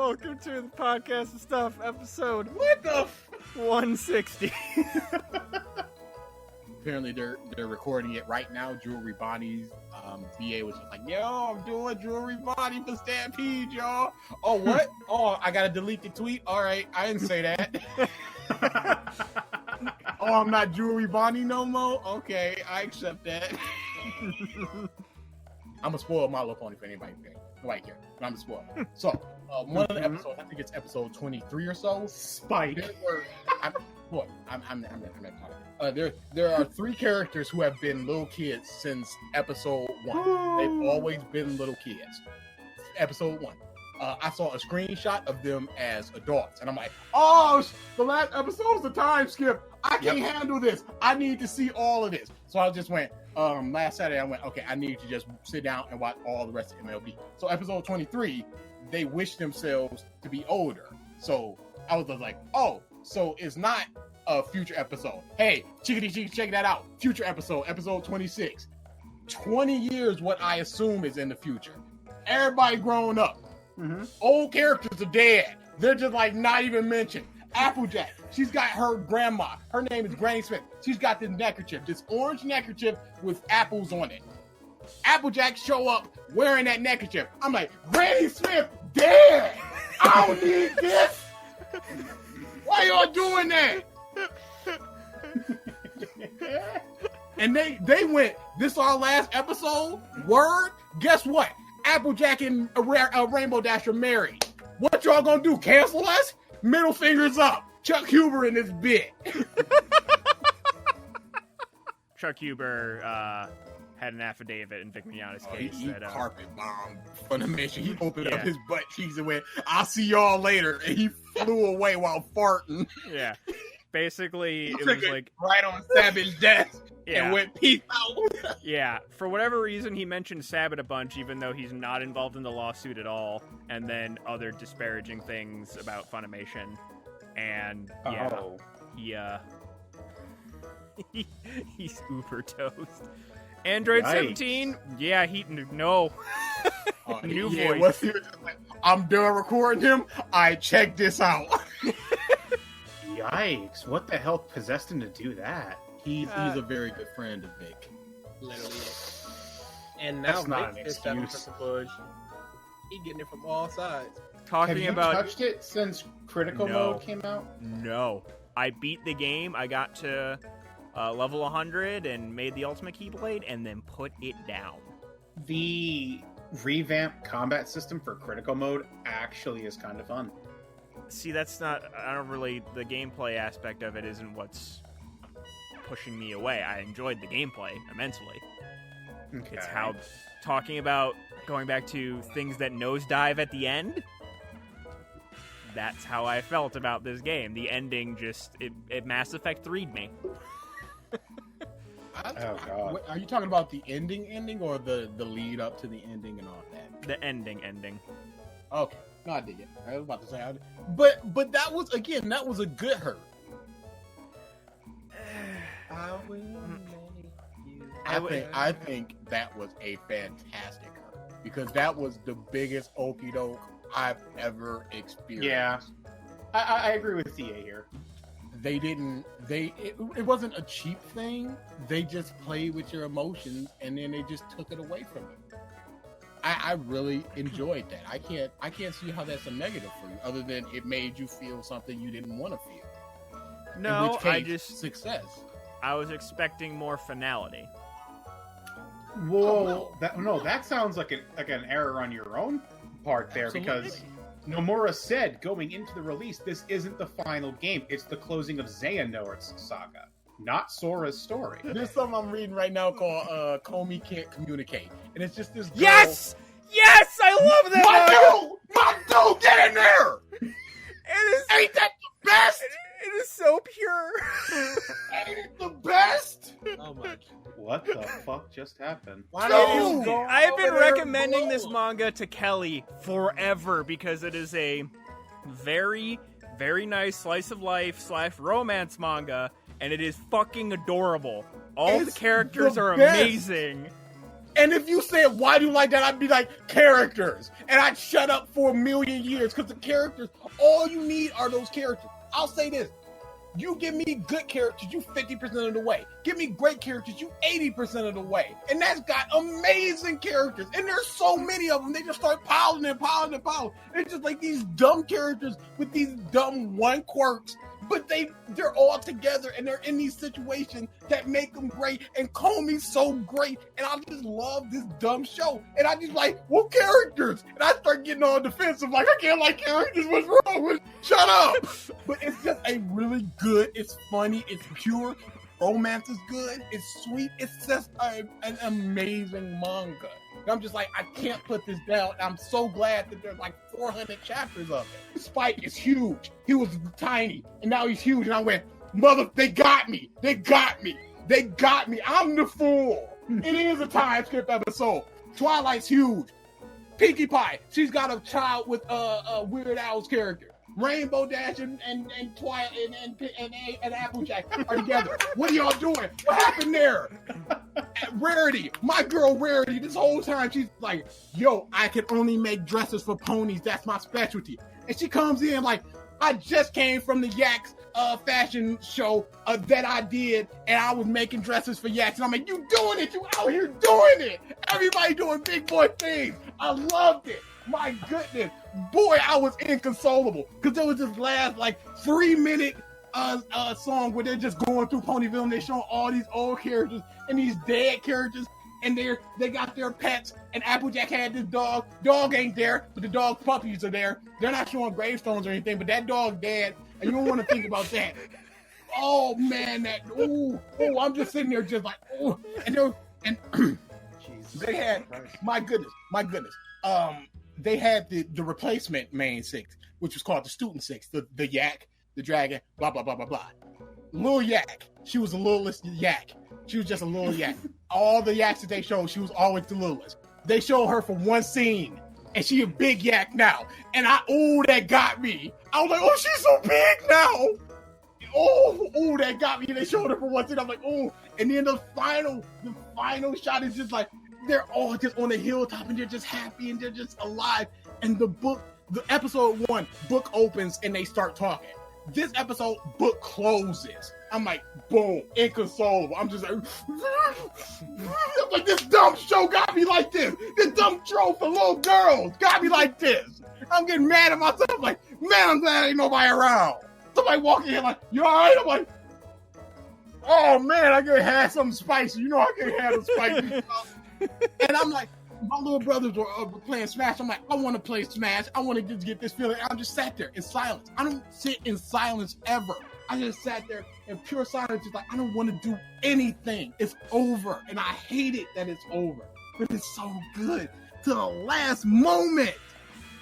Welcome to the podcast and stuff episode. What the 160. Apparently they're recording it right now. Jewelry Bonnie's VA was just like, yo, I'm doing Jewelry Bonnie for Stampede, y'all. Oh, what? Oh, I gotta delete the tweet? Alright, I didn't say that. Oh, I'm not Jewelry Bonnie no more? Okay, I accept that. I'm a spoiled My Little Pony for anybody cares. Nobody cares, but I'm a spoiled. So, one of the episodes, I think it's episode 23 or so. Spike. I'm not talking. There are 3 characters who have been little kids since episode 1. They've always been little kids. Episode 1. I saw a screenshot of them as adults, and I'm like, oh, the last episode was a time skip. I can't handle this. I need to see all of this. So I just went, last Saturday, I went, okay, I need to just sit down and watch all the rest of MLB. So episode 23, they wish themselves to be older. So I was just like, oh, so it's not a future episode. Hey, chickadee, check that out. Future episode 26. 20 years, what I assume is in the future. Everybody grown up. Mm-hmm. Old characters are dead. They're just like not even mentioned. Applejack, she's got her grandma. Her name is Granny Smith. She's got this neckerchief, this orange neckerchief with apples on it. Applejack show up wearing that neckerchief. I'm like, Granny Smith dead. I don't need this. Why y'all doing that? And they went, this our last episode? Word? Guess what? Applejack and Rainbow Dash are married. What y'all gonna do? Cancel us? Middle fingers up. Chuck Huber in this bit. Chuck Huber had an affidavit in Vic Mignogna's case. He that, carpet bombed Funimation. He opened up his butt cheeks and went, I'll see y'all later. And he flew away while farting. Yeah. Basically, it was like right on Savage desk and went peace out. Yeah, for whatever reason, he mentioned Sabbath a bunch, even though he's not involved in the lawsuit at all, and then other disparaging things about Funimation, and he's uber toast. Android 17, no. New voice. I'm done recording him. I checked this out. Yikes! What the hell possessed him to do that? He's a very good friend of Vic. Literally. And now That's not Vic an is stepping excuse. for some push. He getting it from all sides. Have you touched it since Critical Mode came out? No. I beat the game. I got to level 100 and made the ultimate Keyblade and then put it down. The revamped combat system for Critical Mode actually is kind of fun. See, that's not... I don't really... The gameplay aspect of it isn't what's pushing me away. I enjoyed the gameplay immensely. Okay. It's how... Talking about going back to things that nosedive at the end, that's how I felt about this game. The ending just... It Mass Effect 3'd me. Oh, God. Are you talking about the ending or the lead up to the ending and all that? The ending. Okay. No, I dig it. I was about to say, but that was a good hurt. I think that was a fantastic hurt because that was the biggest okie doke I've ever experienced. Yeah, I agree with DA here. It wasn't a cheap thing. They just played with your emotions and then they just took it away from you. I really enjoyed that. I can't see how that's a negative for you, other than it made you feel something you didn't want to feel. No, in which case, success. I was expecting more finality. Whoa, that sounds like an error on your own part there. Absolutely. Because Nomura said going into the release, this isn't the final game. It's the closing of Xehanort's saga, not Sora's story. There's something I'm reading right now called Comey Can't Communicate. And it's just this girl. Yes! Yes! I love that! My dude, get in there! Ain't that the best? It is so pure. Ain't it the best? Oh my. What the fuck just happened? I've been recommending this manga to Kelly forever because it is a very, very nice slice of life / romance manga, and it is fucking adorable. All the characters are amazing. And if you said, why do you like that? I'd be like, characters. And I'd shut up for a million years because the characters, all you need are those characters. I'll say this. You give me good characters, you 50% of the way. Give me great characters, you 80% of the way. And that's got amazing characters. And there's so many of them. They just start piling and piling and piling. It's just like these dumb characters with these dumb one quirks. But they're all together and they're in these situations that make them great. And Comey's so great. And I just love this dumb show. And I just like, what characters? And I start getting all defensive. Like, I can't like characters. What's wrong with Shut up. But it's just a really good, it's funny, it's pure. Romance is good. It's sweet. It's just an amazing manga. And I'm just like, I can't put this down. I'm so glad that there's like 400 chapters of it. Spike is huge. He was tiny, and now he's huge. And I went, mother, they got me. They got me. They got me. I'm the fool. It is a time skip episode. Twilight's huge. Pinkie Pie, she's got a child with Weird Al's character. Rainbow Dash and Twilight and Applejack are together. What are y'all doing? What happened there? Rarity, my girl Rarity, this whole time she's like, yo, I can only make dresses for ponies. That's my specialty. And she comes in like, I just came from the Yaks fashion show that I did, and I was making dresses for Yaks. And I'm like, you doing it? You out here doing it? Everybody doing big boy things. I loved it. My goodness. Boy, I was inconsolable. Because there was this last, 3-minute song where they're just going through Ponyville and they're showing all these old characters and these dead characters. And they got their pets. And Applejack had this dog. Dog ain't there, but the dog puppies are there. They're not showing gravestones or anything, but that dog dead. And you don't want to think about that. Oh, man, I'm just sitting there just like, oh. And they had, my goodness. They had the replacement main six, which was called the student six, the yak, the dragon, blah, blah, blah, blah, blah. Lil Yak. She was the littlest yak. She was just a little yak. All the yaks that they showed, she was always the littlest. They showed her for one scene, and she a big yak now. And that got me. I was like, oh, she's so big now. Oh, that got me. They showed her for one scene. I'm like, oh. And then the final shot is just like, they're all just on the hilltop and they're just happy and they're just alive. And the episode 1, book opens and they start talking. This episode, book closes. I'm like, boom, inconsolable. I'm just like, this dumb show got me like this. This dumb show for little girls got me like this. I'm getting mad at myself. Like, man, I'm glad ain't nobody around. Somebody walking in like, you all right? I'm like, oh man, I could have something spicy. You know I can't have the spicy stuff. And I'm like, my little brothers were playing Smash. I'm like, I want to play Smash. I want to just get this feeling. I just sat there in silence. I don't sit in silence ever. I just sat there in pure silence, just like, I don't want to do anything. It's over. And I hate it that it's over. But it's so good to the last moment.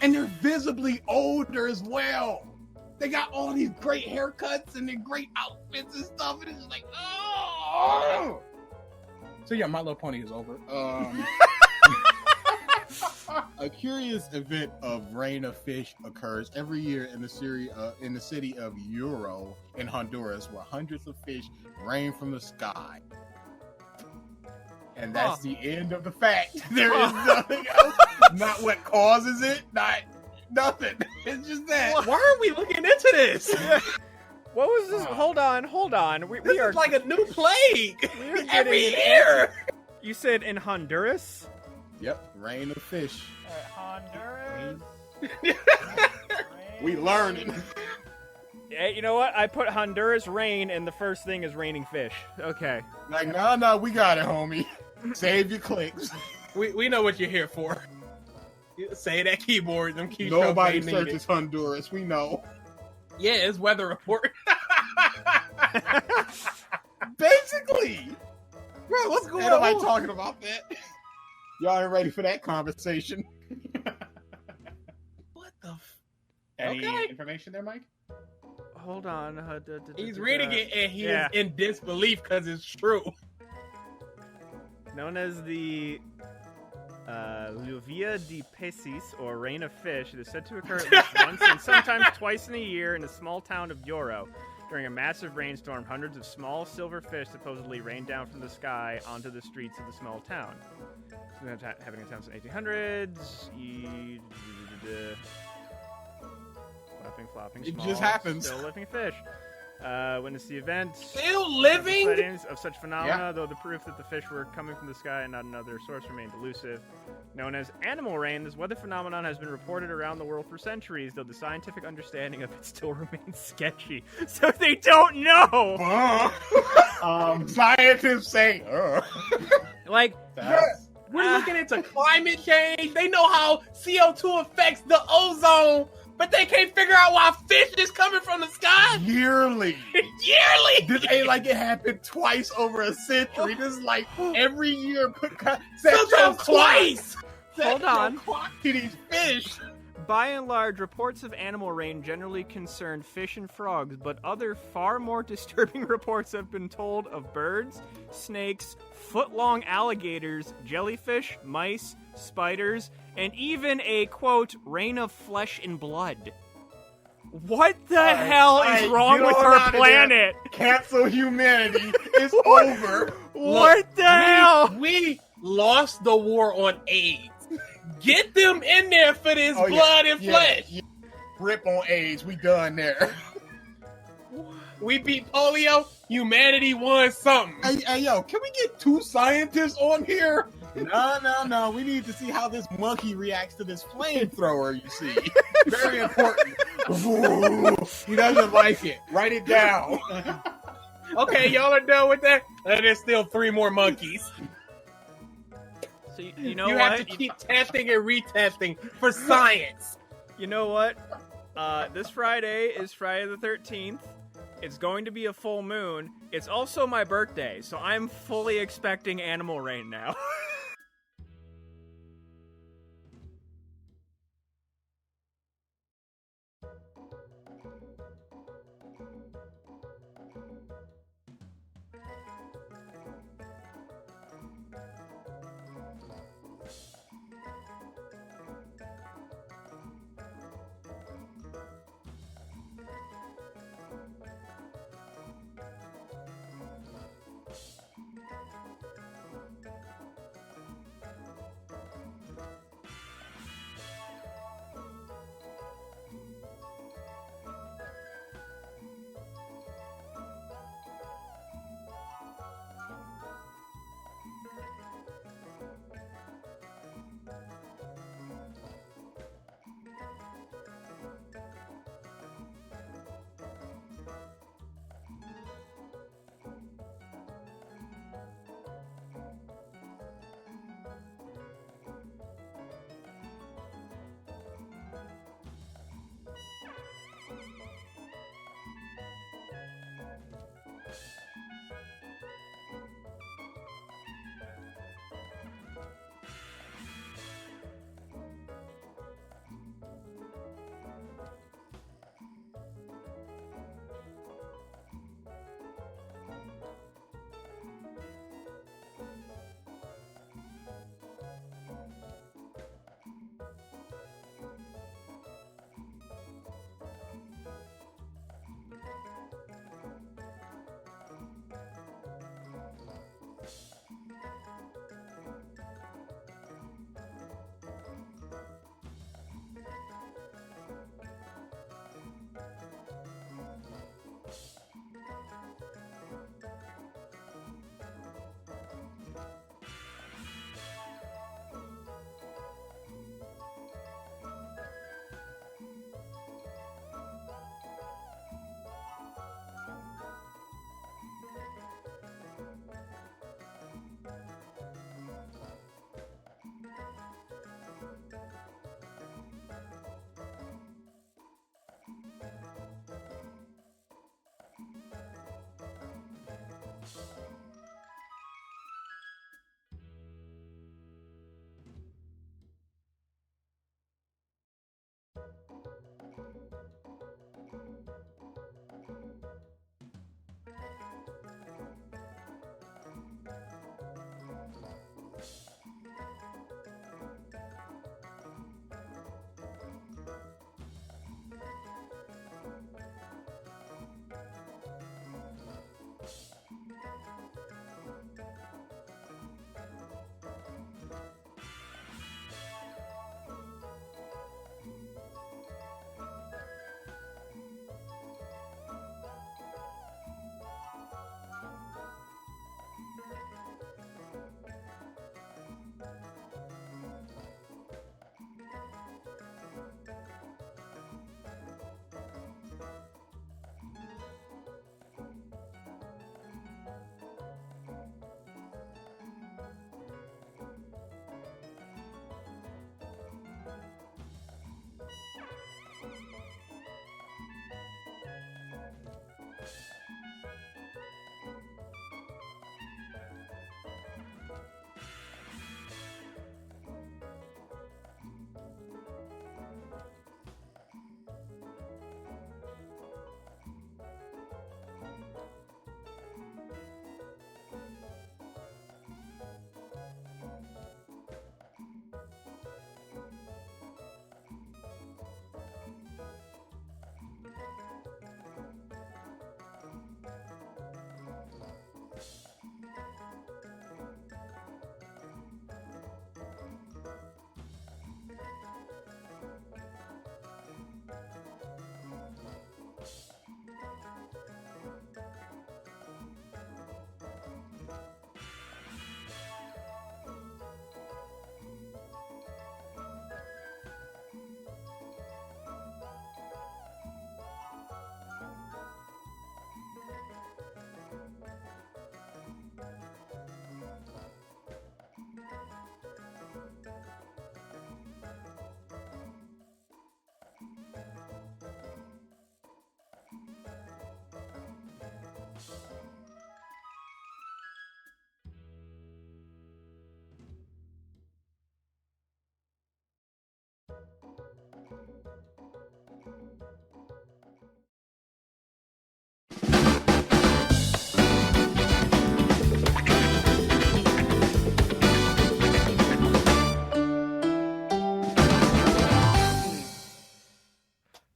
And they're visibly older as well. They got all these great haircuts and their great outfits and stuff. And it's just like, oh. So yeah, My Little Pony is over. A curious event of rain of fish occurs every year in the city of Euro in Honduras, where hundreds of fish rain from the sky. And that's the end of the fact. There is nothing else. Not what causes it. Not nothing. It's just that. Why are we looking into this? What was this? Hold on. We This are is like a new plague. we're getting Every year. You said in Honduras? Yep, rain of fish. Honduras. We learning. Hey, you know what? I put Honduras rain, and the first thing is raining fish. Okay. Like, no, we got it, homie. Save your clicks. We know what you're here for. You say that keyboard, them keystrokes. Nobody ain't needed. searches Honduras. We know. Yeah, it's weather report. Basically. Bro, what's going on? Ain't nobody on? talking about that. Y'all ain't ready for that conversation. What the Any Okay. information there, Mike? Hold on. He's reading it and he Yeah. is in disbelief because it's true. Known as the Lluvia de Peces, or rain of fish, it is said to occur at least once and sometimes twice in a year in the small town of Yoro. During a massive rainstorm, hundreds of small silver fish supposedly rain down from the sky onto the streets of the small town. having attempts in 1800s. Flapping, flopping, It small, just happens. Still living fish. Witnessed the event. Still living? Sightings of such phenomena, though the proof that the fish were coming from the sky and not another source remained elusive. Known as animal rain, this weather phenomenon has been reported around the world for centuries, though the scientific understanding of it still remains sketchy. So they don't know! Scientists say, Like, We're looking into climate change. They know how CO2 affects the ozone, but they can't figure out why fish is coming from the sky yearly. yearly. This ain't like it happened twice over a century. This is like every year. Sometimes twice. Hold on. To these fish. By and large, reports of animal rain generally concern fish and frogs, but other far more disturbing reports have been told of birds, snakes, foot-long alligators, jellyfish, mice, spiders, and even a, quote, rain of flesh and blood. What the hell is wrong with our planet? Cancel humanity. It's over. What the hell? We lost the war on AIDS. Get them in there for this blood and flesh. Yeah. Rip on AIDS. We done there. We beat polio. Humanity won something. Hey, yo, can we get 2 scientists on here? No. We need to see how this monkey reacts to this flamethrower, you see. Very important. He doesn't like it. Write it down. Okay, y'all are done with that? There's still 3 more monkeys. So you know you what? have to keep testing and retesting for science. You know what? This Friday is Friday the 13th. It's going to be a full moon. It's also my birthday, so I'm fully expecting animal rain now.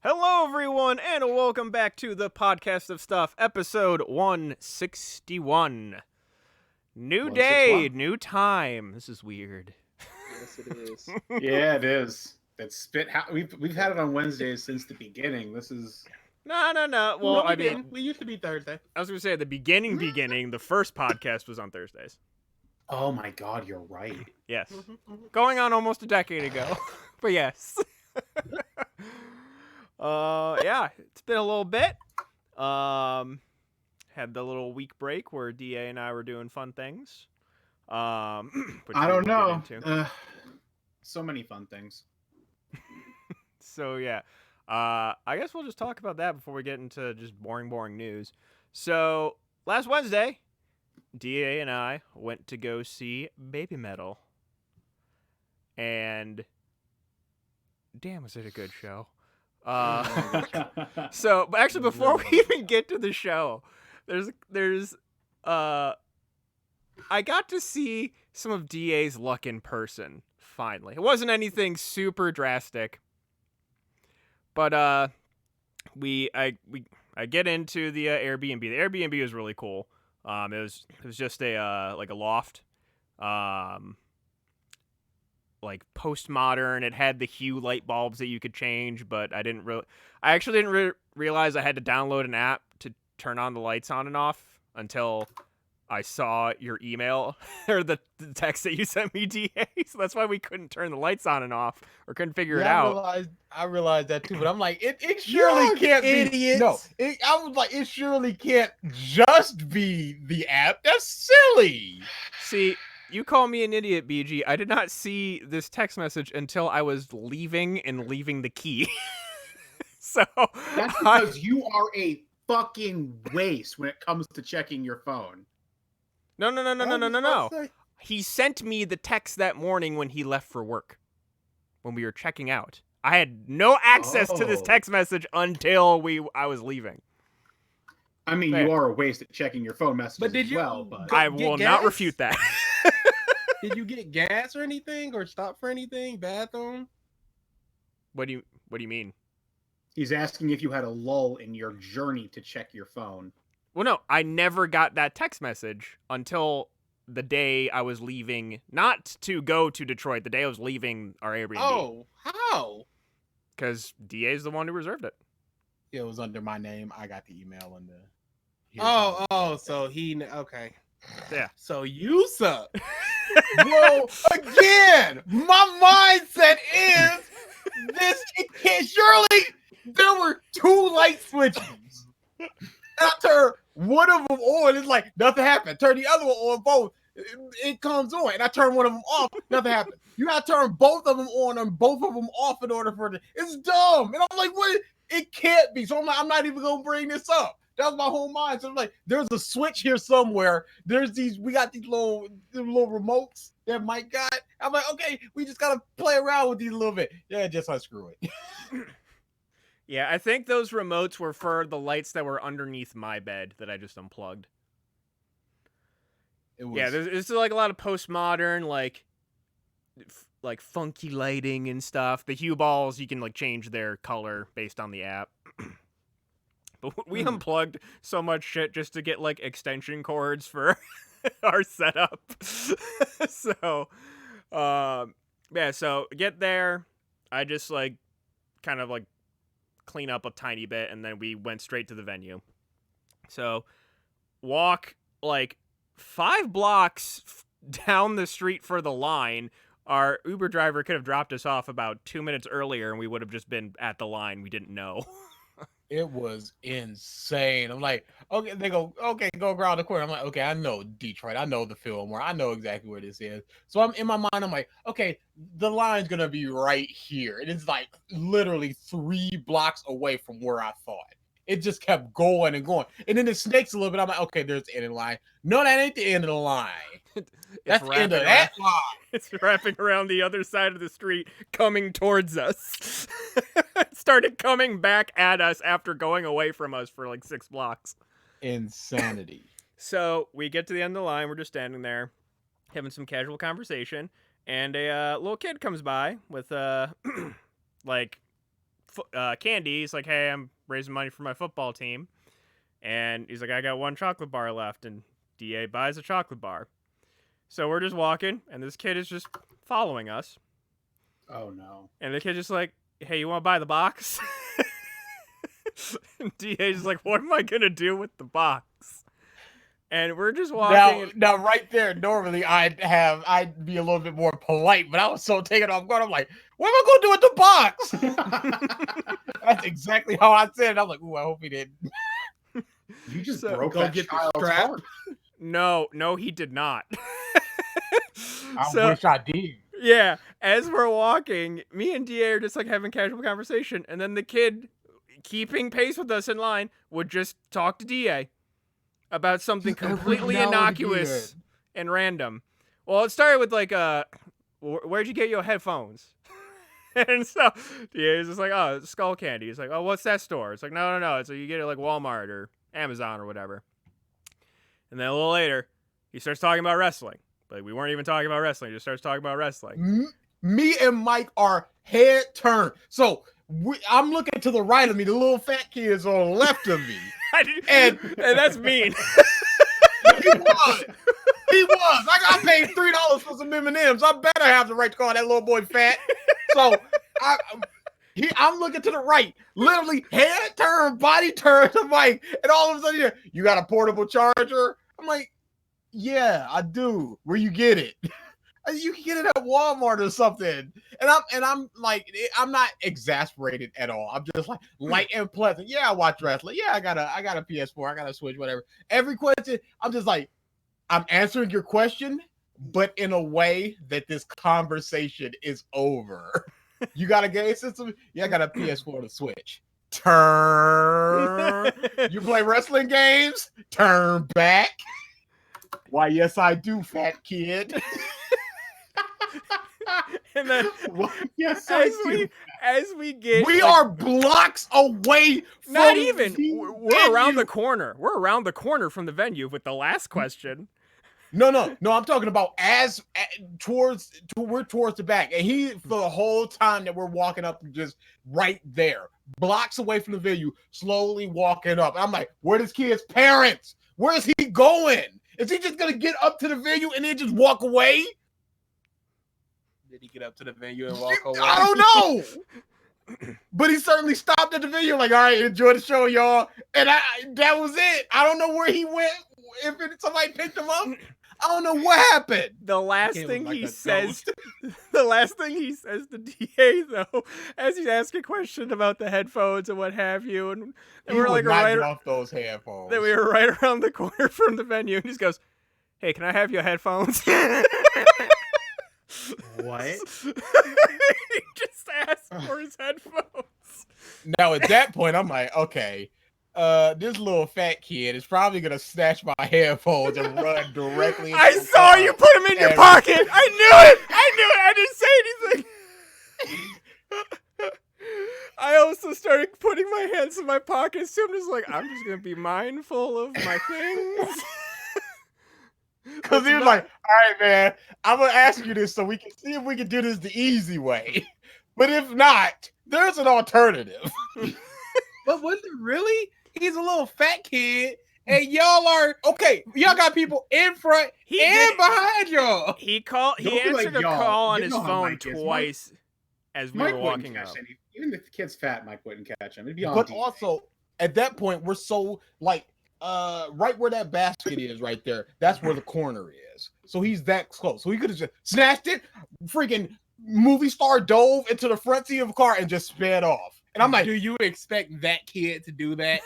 Hello, everyone, and welcome back to the Podcast of Stuff, episode 161. New day, 161. new time. This is weird. Yes, it is. Yeah, it is. That spit. We've had it on Wednesdays since the beginning. This is. No. Well, No, I we mean, didn't. We used to be Thursday. I was going to say, at the beginning, the first podcast was on Thursdays. Oh my God, you're right. Yes. Mm-hmm. Going on almost a decade ago. But yes. Yeah, it's been a little bit. Had the little week break where DA and I were doing fun things. Which I we don't will know. get into. So many fun things. So yeah, I guess we'll just talk about that before we get into just boring news. So last Wednesday, DA and I went to go see Baby Metal, and damn, was it a good show. So but actually, before we even get to the show, there's I got to see some of DA's luck in person. Finally, it wasn't anything super drastic, but I get into the Airbnb. The Airbnb was really cool. It was just a like a loft, like postmodern. It had the hue light bulbs that you could change, but I actually didn't realize I had to download an app to turn on the lights on and off until I saw your email or the text that you sent me, DA. So that's why we couldn't turn the lights on and off or couldn't figure it out. I realized that too, but I'm like, it surely can't be. No, I was like, it surely can't just be the app. That's silly. See, you call me an idiot, BG. I did not see this text message until I was leaving the key. So That's because you are a fucking waste when it comes to checking your phone. No. He sent me the text that morning when he left for work, when we were checking out. I had no access to this Oh. text message until I was leaving. I mean, Fair. you are a waste at checking your phone messages But did as you well. But go- I get will not gas? refute that. Did you get gas or anything, or stop for anything? Bathroom? What do you mean? he's asking if you had a lull in your journey to check your phone. Well, no, I never got that text message until the day I was leaving, not to go to Detroit, the day I was leaving our Airbnb. Oh, how? Because DA is the one who reserved it. It was under my name. I got the email and the. So okay. Yeah. So you suck. Bro, again, my mindset is this. It can't surely. There were two light switches. I turn one of them on. It's like nothing happened. Turn the other one on. Both. It comes on, and I turn one of them off. Nothing happened. You gotta turn both of them on and both of them off in order for it. It's dumb. And I'm like, what? It can't be. So I'm like, I'm not even gonna bring this up. That was my whole mind. So I'm like, there's a switch here somewhere. We got these little remotes that Mike got. I'm like, okay, we just gotta play around with these a little bit. Yeah, just unscrew it. Yeah, I think those remotes were for the lights that were underneath my bed that I just unplugged. It was, Yeah, there's like a lot of postmodern, like funky lighting and stuff. The hue balls, you can like change their color based on the app. But we unplugged so much shit just to get like extension cords for our setup. So, yeah, so get there. I just like kind of like clean up a tiny bit, and then we went straight to the venue. So walk like 5 blocks down the street for the line. Our Uber driver could have dropped us off about 2 minutes earlier, and we would have just been at the line. We didn't know. it was insane. I'm like, okay, they go, okay, go around the corner. I'm like, okay, I know Detroit. I know the Fillmore. I know exactly where this is. So I'm in my mind, I'm like, okay, the line's gonna be right here. And it's like literally 3 blocks away from where I thought. It just kept going and going. And then it snakes a little bit. I'm like, okay, there's the end of the line. No, that ain't the end of the line. That's the end of that line. It's wrapping around the other side of the street, coming towards us. It started coming back at us after going away from us for like 6 blocks. Insanity. So we get to the end of the line. We're just standing there having some casual conversation. And a little kid comes by with like candy. He's like, hey, I'm raising money for my football team. And he's like, I got 1 chocolate bar left. And DA buys a chocolate bar. So we're just walking, and this kid is just following us. Oh, no. And the kid's just like, hey, you want to buy the box? And DA's just like, what am I going to do with the box? And we're just walking. Now, right there, normally I'd be a little bit more polite, but I was so taken off guard. I'm like, what am I going to do with the box? That's exactly how I said it. I'm like, ooh, I hope he didn't. You just So- broke Go that get the child's strap. heart. No, he did not. I wish I did. Yeah, as we're walking, me and DA are just like having casual conversation, and then the kid, keeping pace with us in line, would just talk to DA about something Just every completely now and innocuous and random. Well, it started with like, where'd you get your headphones? And so DA is just like, oh, it's Skull Candy. He's like, oh, what's that store? It's like, no. So you get it like Walmart or Amazon or whatever. And then a little later, he starts talking about wrestling. But we weren't even talking about wrestling. He just starts talking about wrestling. Me and Mike are head turned. So I'm looking to the right of me. The little fat kid is on the left of me. And that's mean. He was. I got paid $3 for some M&Ms. I better have the right to call that little boy fat. So I'm looking to the right, literally head turn, body turn to Mike, and all of a sudden, you got a portable charger? I'm like, yeah, I do. Where you get it? You can get it at Walmart or something. And I'm like, I'm not exasperated at all. I'm just like light and pleasant. Yeah, I watch wrestling. Yeah, I got a PS4. I got a Switch, whatever. Every question, I'm just like, I'm answering your question, but in a way that this conversation is over. You got a game system? Yeah, I got a PS4 to Switch. Turn. You play wrestling games? Turn back. Why, yes, I do, fat kid. And then Yes, as we get, We like, are blocks away from not even. the We're around venue. the corner. We're around the corner from the venue with the last question. No, I'm talking about we're towards the back, and he for the whole time that we're walking up, just right there, blocks away from the venue, slowly walking up. I'm like, where this kid's parents? Where is he going? Is he just gonna get up to the venue and then just walk away? Did he get up to the venue and walk away? I don't know. But he certainly stopped at the venue, like, all right, enjoy the show, y'all. And that was it. I don't know where he went. If somebody picked him up, I don't know what happened. The last Became thing like he a says, the last thing he says to DA though, as he's asking a question about the headphones and what have you, and He we're would like not right, get off those headphones. that we were right around the corner from the venue, and he just goes, "Hey, can I have your headphones?" What? He just asked for his headphones. Now at that point, I'm like, okay, this little fat kid is probably gonna snatch my headphones and run directly. I into the saw car. you put them in your And- pocket. I knew it. I didn't say anything. I also started putting my hands in my pockets too. I'm just like, I'm just gonna be mindful of my things. Because he was like, all right, man, I'm going to ask you this so we can see if we can do this the easy way. But if not, there's an alternative. But was it really? He's a little fat kid, and y'all are okay. Y'all got people in front He and did- behind y'all. He Don't be answered like a y'all. call on You his know how phone Mike is. twice as we Mike were wouldn't walking catch up. any. Even if the kid's fat, Mike wouldn't catch him. It'd be on But TV. also, at that point, we're so, like, right where that basket is right there, that's where the corner is. So he's that close. So he could have just snatched it, freaking movie star dove into the front seat of a car and just sped off. And I'm like, Do you expect that kid to do that?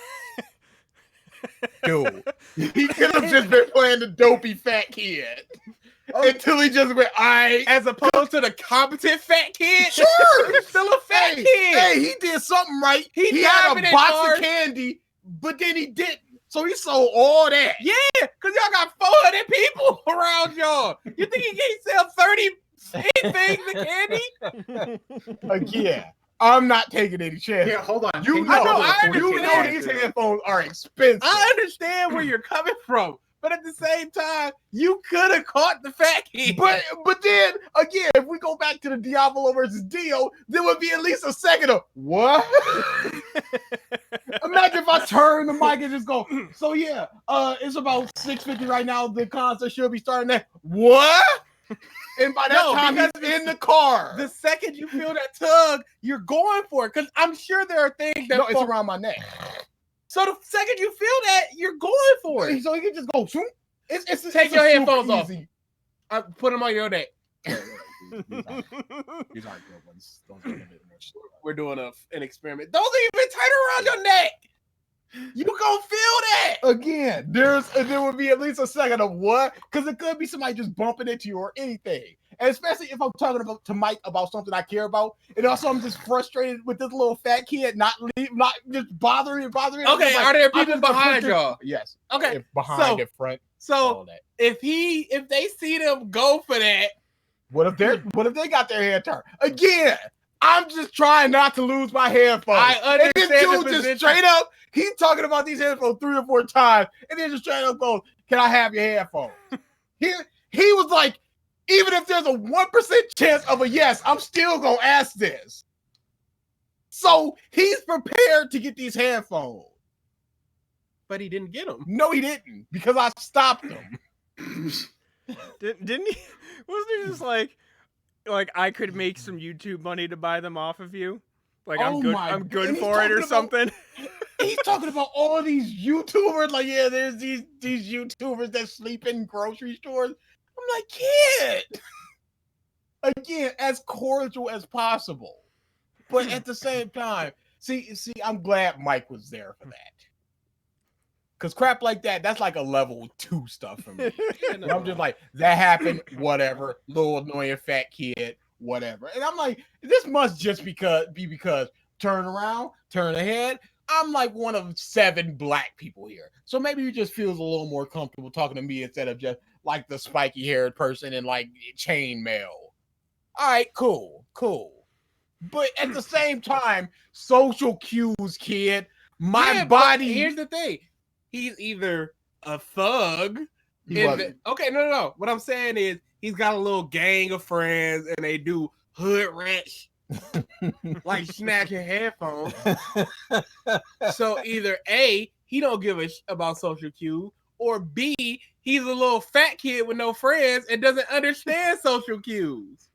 dude, he could have just been playing the dopey fat kid until he just went, all right. As opposed to the competent fat kid? Sure. He's still a fat Hey, kid. hey, he did something right. He had driving a it box hard. of candy, but then he didn't. So he sold all that. Yeah, because y'all got 400 people around y'all. You think he can't sell 30 things of candy? Again, I'm not taking any chances. Yeah, hold on. You Can know, hold on I before we you take know that? these headphones are expensive. I understand where you're coming from, But at the same time, you could have caught the fat kid. But then again, if we go back to the Diablo versus Dio, there would be at least a second of what? Imagine if I turn the mic and just go, so yeah, it's about 6:50 right now. The concert should be starting at what? And by that time, he's in the car. The second you feel that tug, you're going for it. Because I'm sure there are things that it's around my neck. So the second you feel that, you're going for it. So he can just go, shoot. Take your headphones off. Put them on your neck. These aren't good ones. We're doing an experiment. Those are even tighter around your neck. You gonna feel that again. There would be at least a second of what, because it could be somebody just bumping into you or anything. And especially if I'm talking to Mike about something I care about, and also I'm just frustrated with this little fat kid not just bothering. Okay, are there people behind y'all? Yes. Okay, if behind, in front. So if they see them go for that, what if they got their head turned again? I'm just trying not to lose my headphones. I understand. And this dude just straight up, he's talking about these headphones 3 or 4 times, and then just straight up goes, "Can I have your headphones?" He was like, even if there's a 1% chance of a yes, I'm still gonna ask this. So he's prepared to get these headphones, but he didn't get them. No, he didn't, because I stopped him. Didn't he? Wasn't he just like I could make some YouTube money to buy them off of you? Like I'm good for it or something. He's talking about all of these YouTubers. Like, yeah, there's these YouTubers that sleep in grocery stores. I'm like, kid. Again, as cordial as possible. But at the same time, see, I'm glad Mike was there for that. Because crap like that's like a level 2 stuff for me. I'm just like, that happened, whatever. Little annoying fat kid, whatever. And I'm like, this must just be because turn around, turn ahead. I'm like one of 7 black people here. So maybe he just feels a little more comfortable talking to me instead of just like the spiky haired person in like chainmail. All right, cool. But at the same time, social cues, kid. My body. Here's the thing. He's either a thug. Okay, no. What I'm saying is he's got a little gang of friends and they do hood rat like snatching headphones. So either A, he don't give a about social cues, or B, he's a little fat kid with no friends and doesn't understand social cues.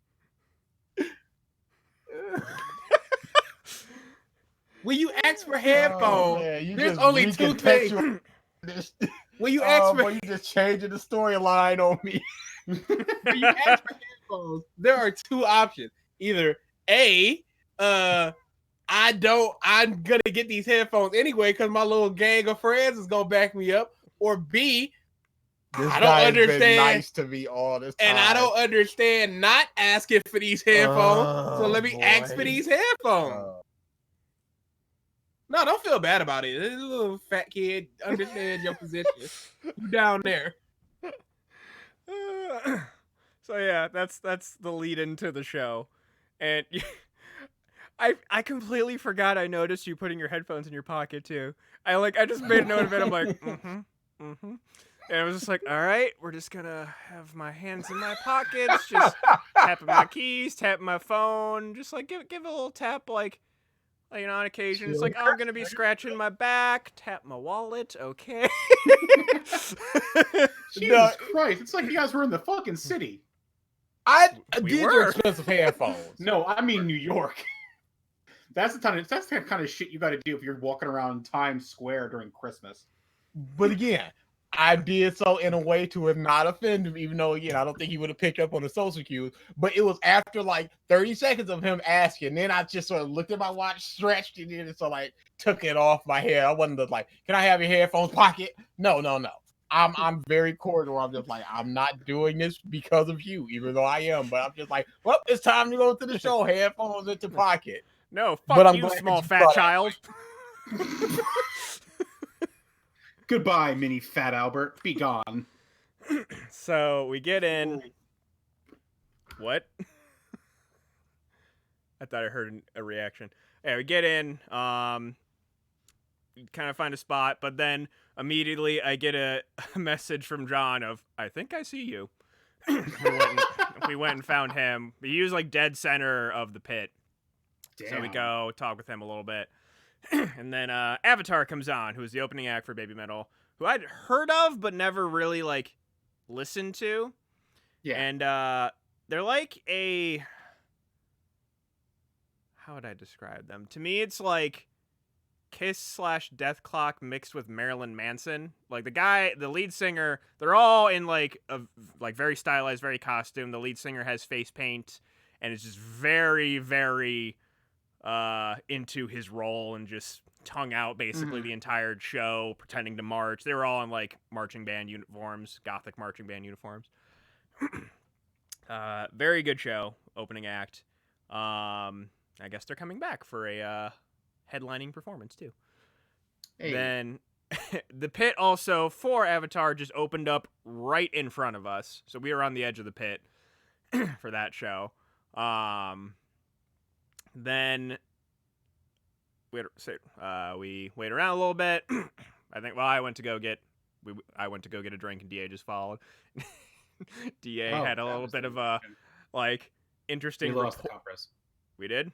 When you ask for headphones, there's only 2 things. When you ask for, you just changing the storyline on me. When you ask for headphones, there are 2 options. Either A, I'm gonna get these headphones anyway because my little gang of friends is gonna back me up, or B, I don't understand. Been nice to me all this time, and I don't understand not asking for these headphones. So let me ask for these headphones. No, don't feel bad about it. This little fat kid understands your position. You down there. So yeah, that's the lead into the show, and I completely forgot. I noticed you putting your headphones in your pocket too. I just made a note of it. I'm like, and I was just like, all right, we're just gonna have my hands in my pockets, just tapping my keys, tapping my phone, just like give it a little tap, like on occasion. It's like, I'm gonna be scratching my back, tap my wallet, okay. Jesus Christ, it's like you guys were in the fucking city. These are expensive headphones. No, I mean New York. That's the kind of shit you got to do if you're walking around Times Square during Christmas. But again, I did so in a way to have not offend him, even though, again, I don't think he would have picked up on the social cues. But it was after like 30 seconds of him asking. Then I just sort of looked at my watch, stretched it in, and so like took it off my head. I wasn't like, can I have your headphones pocket? No. I'm very cordial. I'm just like, I'm not doing this because of you, even though I am. But I'm just like, well, it's time to go to the show. Headphones into pocket. No, fuck you, small fat child. Goodbye, mini fat Albert. Be gone. So we get in. What? I thought I heard a reaction. Yeah, we get in. Kind of find a spot, but then immediately I get a message from John of, I think I see you. we went and found him. He was like dead center of the pit. Damn. So we go talk with him a little bit. And then Avatar comes on, who's the opening act for Baby Metal, who I'd heard of but never really like listened to. Yeah. And they're like a, how would I describe them? To me, it's like Kiss/Death Clock mixed with Marilyn Manson. Like the lead singer, they're all in like a like very stylized, very costume. The lead singer has face paint and is just very, very into his role and just tongue out basically the entire show, pretending to march. They were all in like marching band uniforms, gothic marching band uniforms. Very good show, opening act. I guess they're coming back for a headlining performance too. Hey. Then the pit also for Avatar just opened up right in front of us, so we were on the edge of the pit for that show. Then we wait around a little bit. I went to go get a drink and DA just followed. DA had a little bit of a like interesting. We lost the compress. We did.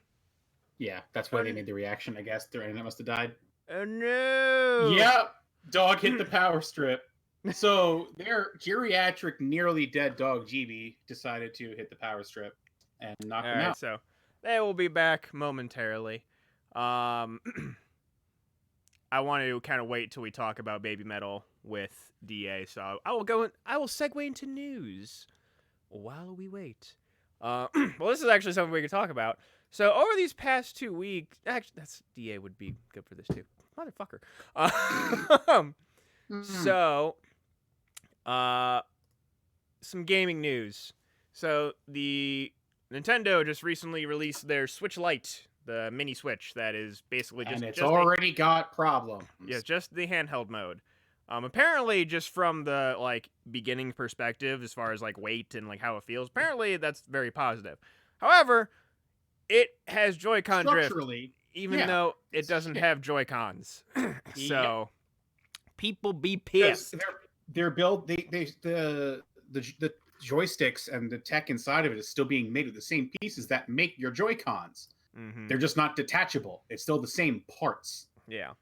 Yeah, that's why they made the reaction. I guess their internet must have died. Oh no! Yep, dog hit the power strip. So their geriatric, nearly dead dog GB decided to hit the power strip and knock him out. So they will be back momentarily. I want to kind of wait till we talk about Baby Metal with DA, so I will segue into news while we wait. Well, this is actually something we can talk about. So over these past 2 weeks, actually, that's DA would be good for this too, motherfucker. So, some gaming news. So the Nintendo just recently released their Switch Lite, the mini Switch that is basically just. And it's already got problems. Yeah, just the handheld mode. Apparently, just from the like beginning perspective, as far as like weight and like how it feels, apparently that's very positive. However, it has Joy-Con drift, even though it doesn't have Joy-Cons. So people be pissed. Their build, the joysticks and the tech inside of it is still being made with the same pieces that make your Joy-Cons. Mm-hmm. They're just not detachable. It's still the same parts. Yeah.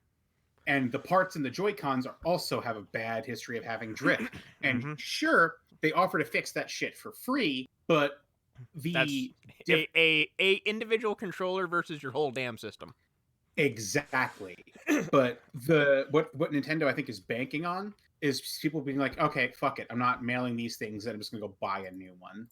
And the parts in the Joy-Cons also have a bad history of having drift. And sure, they offer to fix that shit for free, but that's a individual controller versus your whole damn system. Exactly. But what Nintendo I think is banking on is people being like, okay, fuck it, I'm not mailing these things, and I'm just gonna go buy a new one.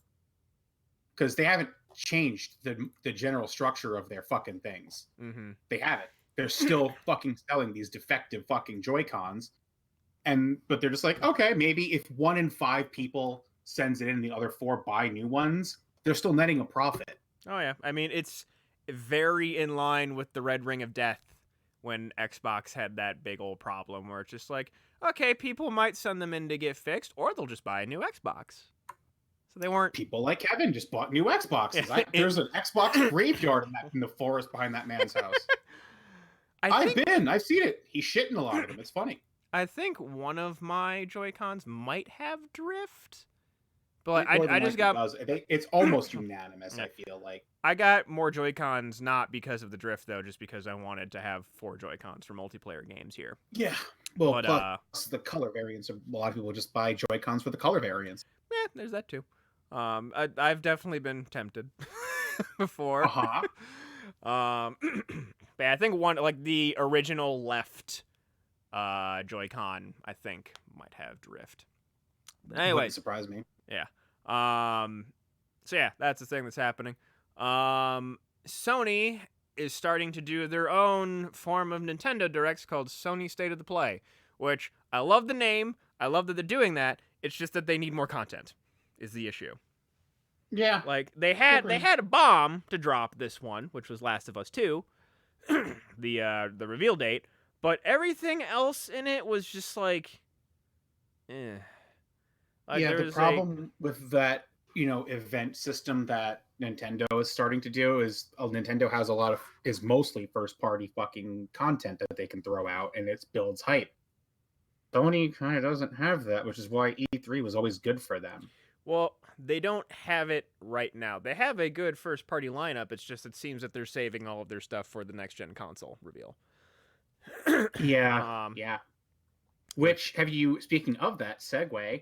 Because they haven't changed the general structure of their fucking things. Mm-hmm. They haven't. They're still fucking selling these defective fucking Joy-Cons. But they're just like, okay, maybe if 1 in 5 people sends it in and the other 4 buy new ones, they're still netting a profit. Oh yeah, I mean it's very in line with the Red Ring of Death when Xbox had that big old problem where it's just like, okay, people might send them in to get fixed, or they'll just buy a new Xbox. So they weren't. People like Kevin just bought new Xboxes. There's an Xbox graveyard in the forest behind that man's house. I've seen it. He's shitting a lot of them. It's funny. I think one of my Joy-Cons might have drift. But I just got. It's almost unanimous. I feel like I got more Joy-Cons not because of the drift though, just because I wanted to have 4 Joy-Cons for multiplayer games here. Yeah, well, but, plus the color variants. A lot of people just buy Joy-Cons for the color variants. Yeah, there's that too. I've definitely been tempted before. But I think one like the original left Joy-Con I think might have drift. But anyway, wouldn't surprise me. Yeah. So yeah, that's the thing that's happening. Sony is starting to do their own form of Nintendo Directs called Sony State of the Play, which I love the name. I love that they're doing that. It's just that they need more content is the issue. Yeah. Like they had a bomb to drop this one, which was Last of Us 2, the reveal date, but everything else in it was just like the problem with that, event system that Nintendo is starting to do is Nintendo has is mostly first party fucking content that they can throw out, and it builds hype. Sony kind of doesn't have that, which is why E3 was always good for them. Well, they don't have it right now. They have a good first-party lineup. It's just it seems that they're saving all of their stuff for the next-gen console reveal. Yeah, yeah. Which have you? Speaking of that segue,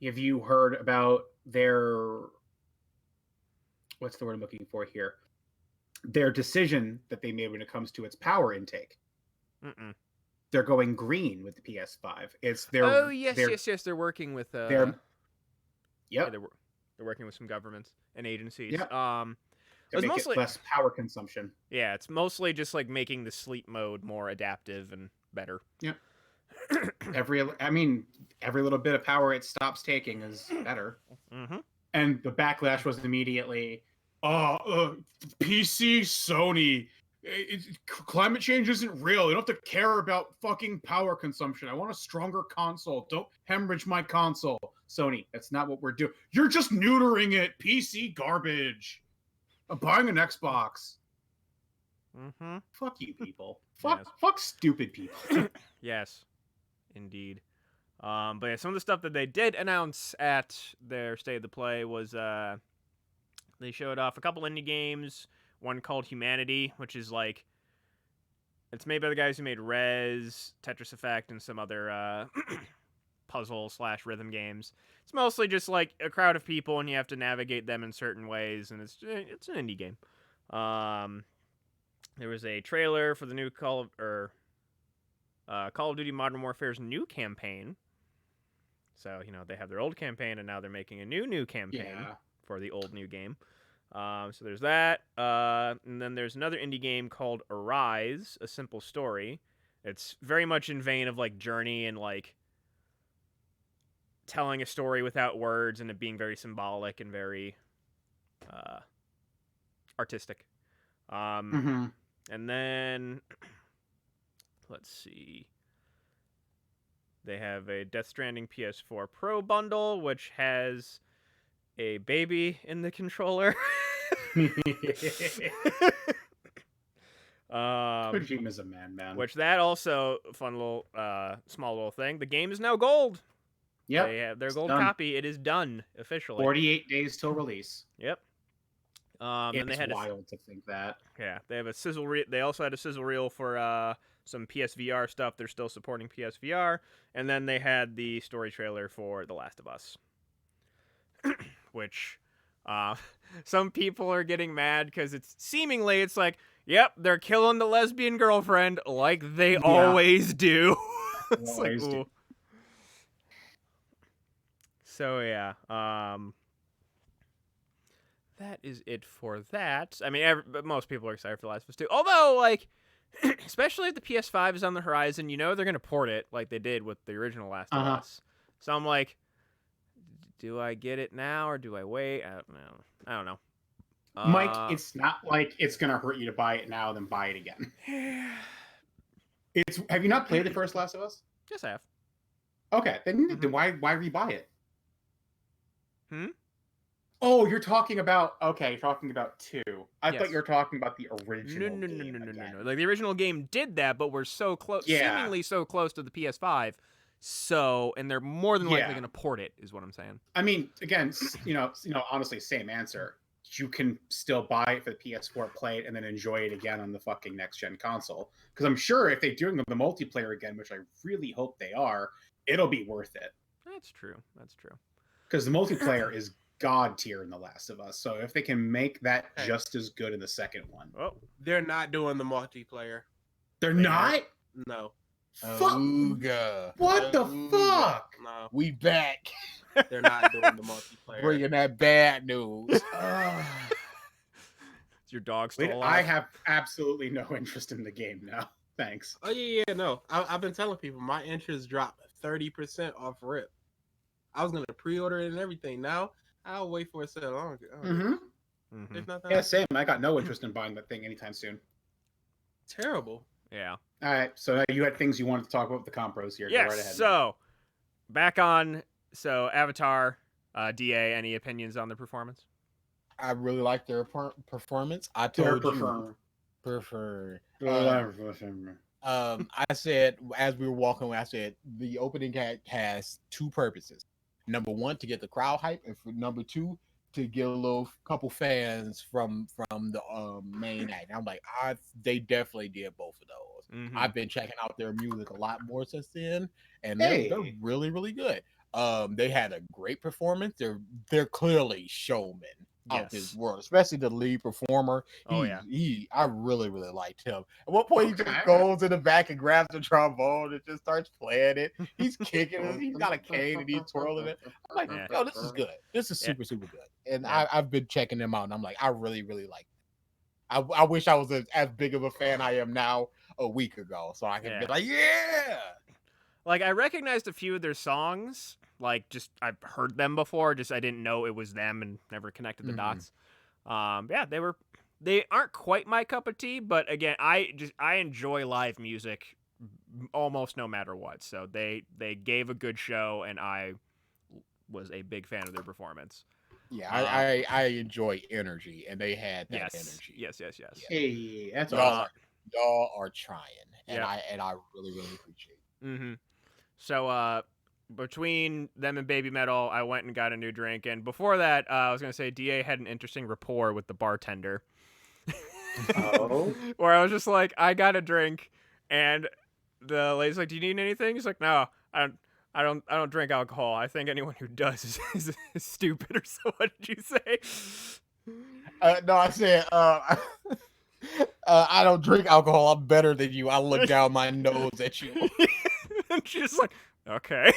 have you heard about their? What's the word I'm looking for here? Their decision that they made when it comes to its power intake. Mm-mm. They're going green with the PS5. It's their. Oh yes, yes. They're working with. Yep. Yeah, they're working with some governments and agencies. Yep. It was make mostly it less power consumption. Yeah, it's mostly just like making the sleep mode more adaptive and better. Yep. every little bit of power it stops taking is better. Mm-hmm. And the backlash was immediately, PC, Sony, climate change isn't real. You don't have to care about fucking power consumption. I want a stronger console. Don't hemorrhage my console. Sony, that's not what we're doing. You're just neutering it. PC garbage. I'm buying an Xbox. Mm-hmm. Fuck you people. Fuck stupid people. Yes, indeed. But yeah, some of the stuff that they did announce at their State of the Play was they showed off a couple indie games. One called Humanity, which is like it's made by the guys who made Rez, Tetris Effect, and some other puzzle/rhythm games. It's mostly just like a crowd of people, and you have to navigate them in certain ways, and it's an indie game. There was a trailer for the new Call of Duty Modern Warfare's new campaign. So, they have their old campaign, and now they're making a new campaign for the old new game. So there's that. And then there's another indie game called Arise, A Simple Story. It's very much in vein of, like, Journey and, like, telling a story without words and it being very symbolic and very artistic. Mm-hmm. And then, let's see. They have a Death Stranding PS4 Pro bundle, which has a baby in the controller. Kojima's a man. Which that also, fun little, small little thing. The game is now gold. Yep. They have their gold done. copy. It is done officially. 48 days till release. Yep. It's and they had wild to think that. Yeah, they have a sizzle reel. They also had a sizzle reel for some PSVR stuff. They're still supporting PSVR, and then they had the story trailer for The Last of Us, which some people are getting mad because it's like, yep, they're killing the lesbian girlfriend like they always do. It's always like, do. ooh. So yeah, that is it for that. I mean, most people are excited for The Last of Us 2. Although, like, especially if the PS5 is on the horizon, they're going to port it like they did with the original Last of Us. So I'm like, do I get it now or do I wait? I don't know. Mike, it's not like it's going to hurt you to buy it now, then buy it again. Have you not played the first Last of Us? Yes, I have. Okay, then why rebuy it? Hmm? Oh, you're talking about 2. I Yes. thought you were talking about the original. No. Like the original game did that, but we're so close, seemingly so close to the PS5. So, and they're more than likely going to port it, is what I'm saying. I mean, again, honestly, same answer. You can still buy it for the PS4, play it, and then enjoy it again on the fucking next gen console. Because I'm sure if they're doing the multiplayer again, which I really hope they are, it'll be worth it. That's true. Because the multiplayer is god tier in The Last of Us. So if they can make that just as good in the second one. Oh, They're not doing the multiplayer. They're not? No. Fuck. Ooga. What the fuck? No. We back. They're not doing the multiplayer. Bringing that bad news. is your dog still alive? I have absolutely no interest in the game now. Thanks. Oh yeah, no. I've been telling people my interest dropped 30% off rip. I was gonna pre-order it and everything. Now I'll wait for it to sell longer. There's nothing. Yeah, same. I got no interest in buying that thing anytime soon. Terrible. Yeah. All right. So you had things you wanted to talk about with the compros here. Yes. Go right ahead. So, back on. So Avatar, DA. Any opinions on the performance? I really like their performance. I told you. Prefer. I said as we were walking away, I said the opening act has two purposes. Number one, to get the crowd hype, and for number two, to get a little couple fans from the main act. And I'm like, they definitely did both of those. Mhm. I've been checking out their music a lot more since then, and Hey. they're really, really good. They had a great performance. They're clearly showmen out this Yes. world, especially the lead performer. Oh, yeah. I really, really liked him. At one point, he Okay. just goes in the back and grabs the trombone and just starts playing it. He's kicking it. He's got a cane and he's twirling it. I'm like, Yeah. yo, this is good. This is Yeah. super, super good. And Yeah. I've been checking them out, and I'm like, I really, really like them. I wish I was as big of a fan I am now a week ago, so I can be Yeah. like, yeah. Like, I recognized a few of their songs. Like, just I've heard them before. Just I didn't know it was them and never connected the Mhm. dots. Yeah, they aren't quite my cup of tea, but again, I enjoy live music almost no matter what. So they gave a good show, and I was a big fan of their performance. Yeah, I enjoy energy, and they had that Yes, energy. yes. Hey, that's Y'all, awesome. y'all are trying, and Yeah. I really, really appreciate it. Mm-hmm. So between them and Baby Metal, I went and got a new drink, and before that, I was gonna say Da had an interesting rapport with the bartender. Oh. Where I was just like, I got a drink, and the lady's like, "Do you need anything?" He's like, "No, I don't drink alcohol. I think anyone who does is stupid." Or so. What did you say? No, I said, I don't drink alcohol. I'm better than you. I look down my nose at you. And she's like, "Okay."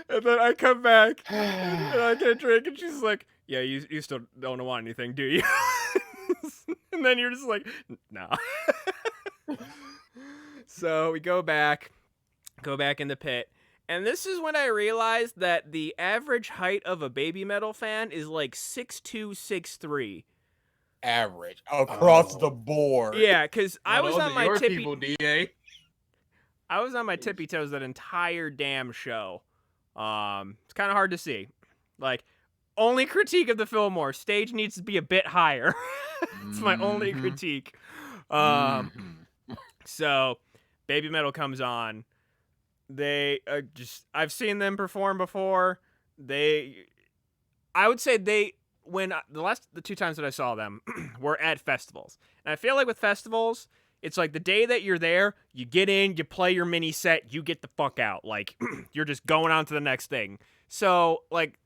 And then I come back and I get a drink, and she's like, "Yeah, you still don't want anything, do you?" And then you're just like, "Nah." So we go back in the pit, and this is when I realized that the average height of a Baby Metal fan is like 6'2", 6'3". Average across Oh. the board. Yeah, because I was those on are my your tippy. people, DA. I was on my tippy toes that entire damn show. It's kind of hard to see. Like, only critique of the Fillmore, stage needs to be a bit higher. It's my only Mhm. critique. Mhm. So Baby Metal comes on. They I've seen them perform before. I would say the two times that I saw them were at festivals. And I feel like with festivals, it's like the day that you're there, you get in, you play your mini set, you get the fuck out. Like, you're just going on to the next thing. So, like,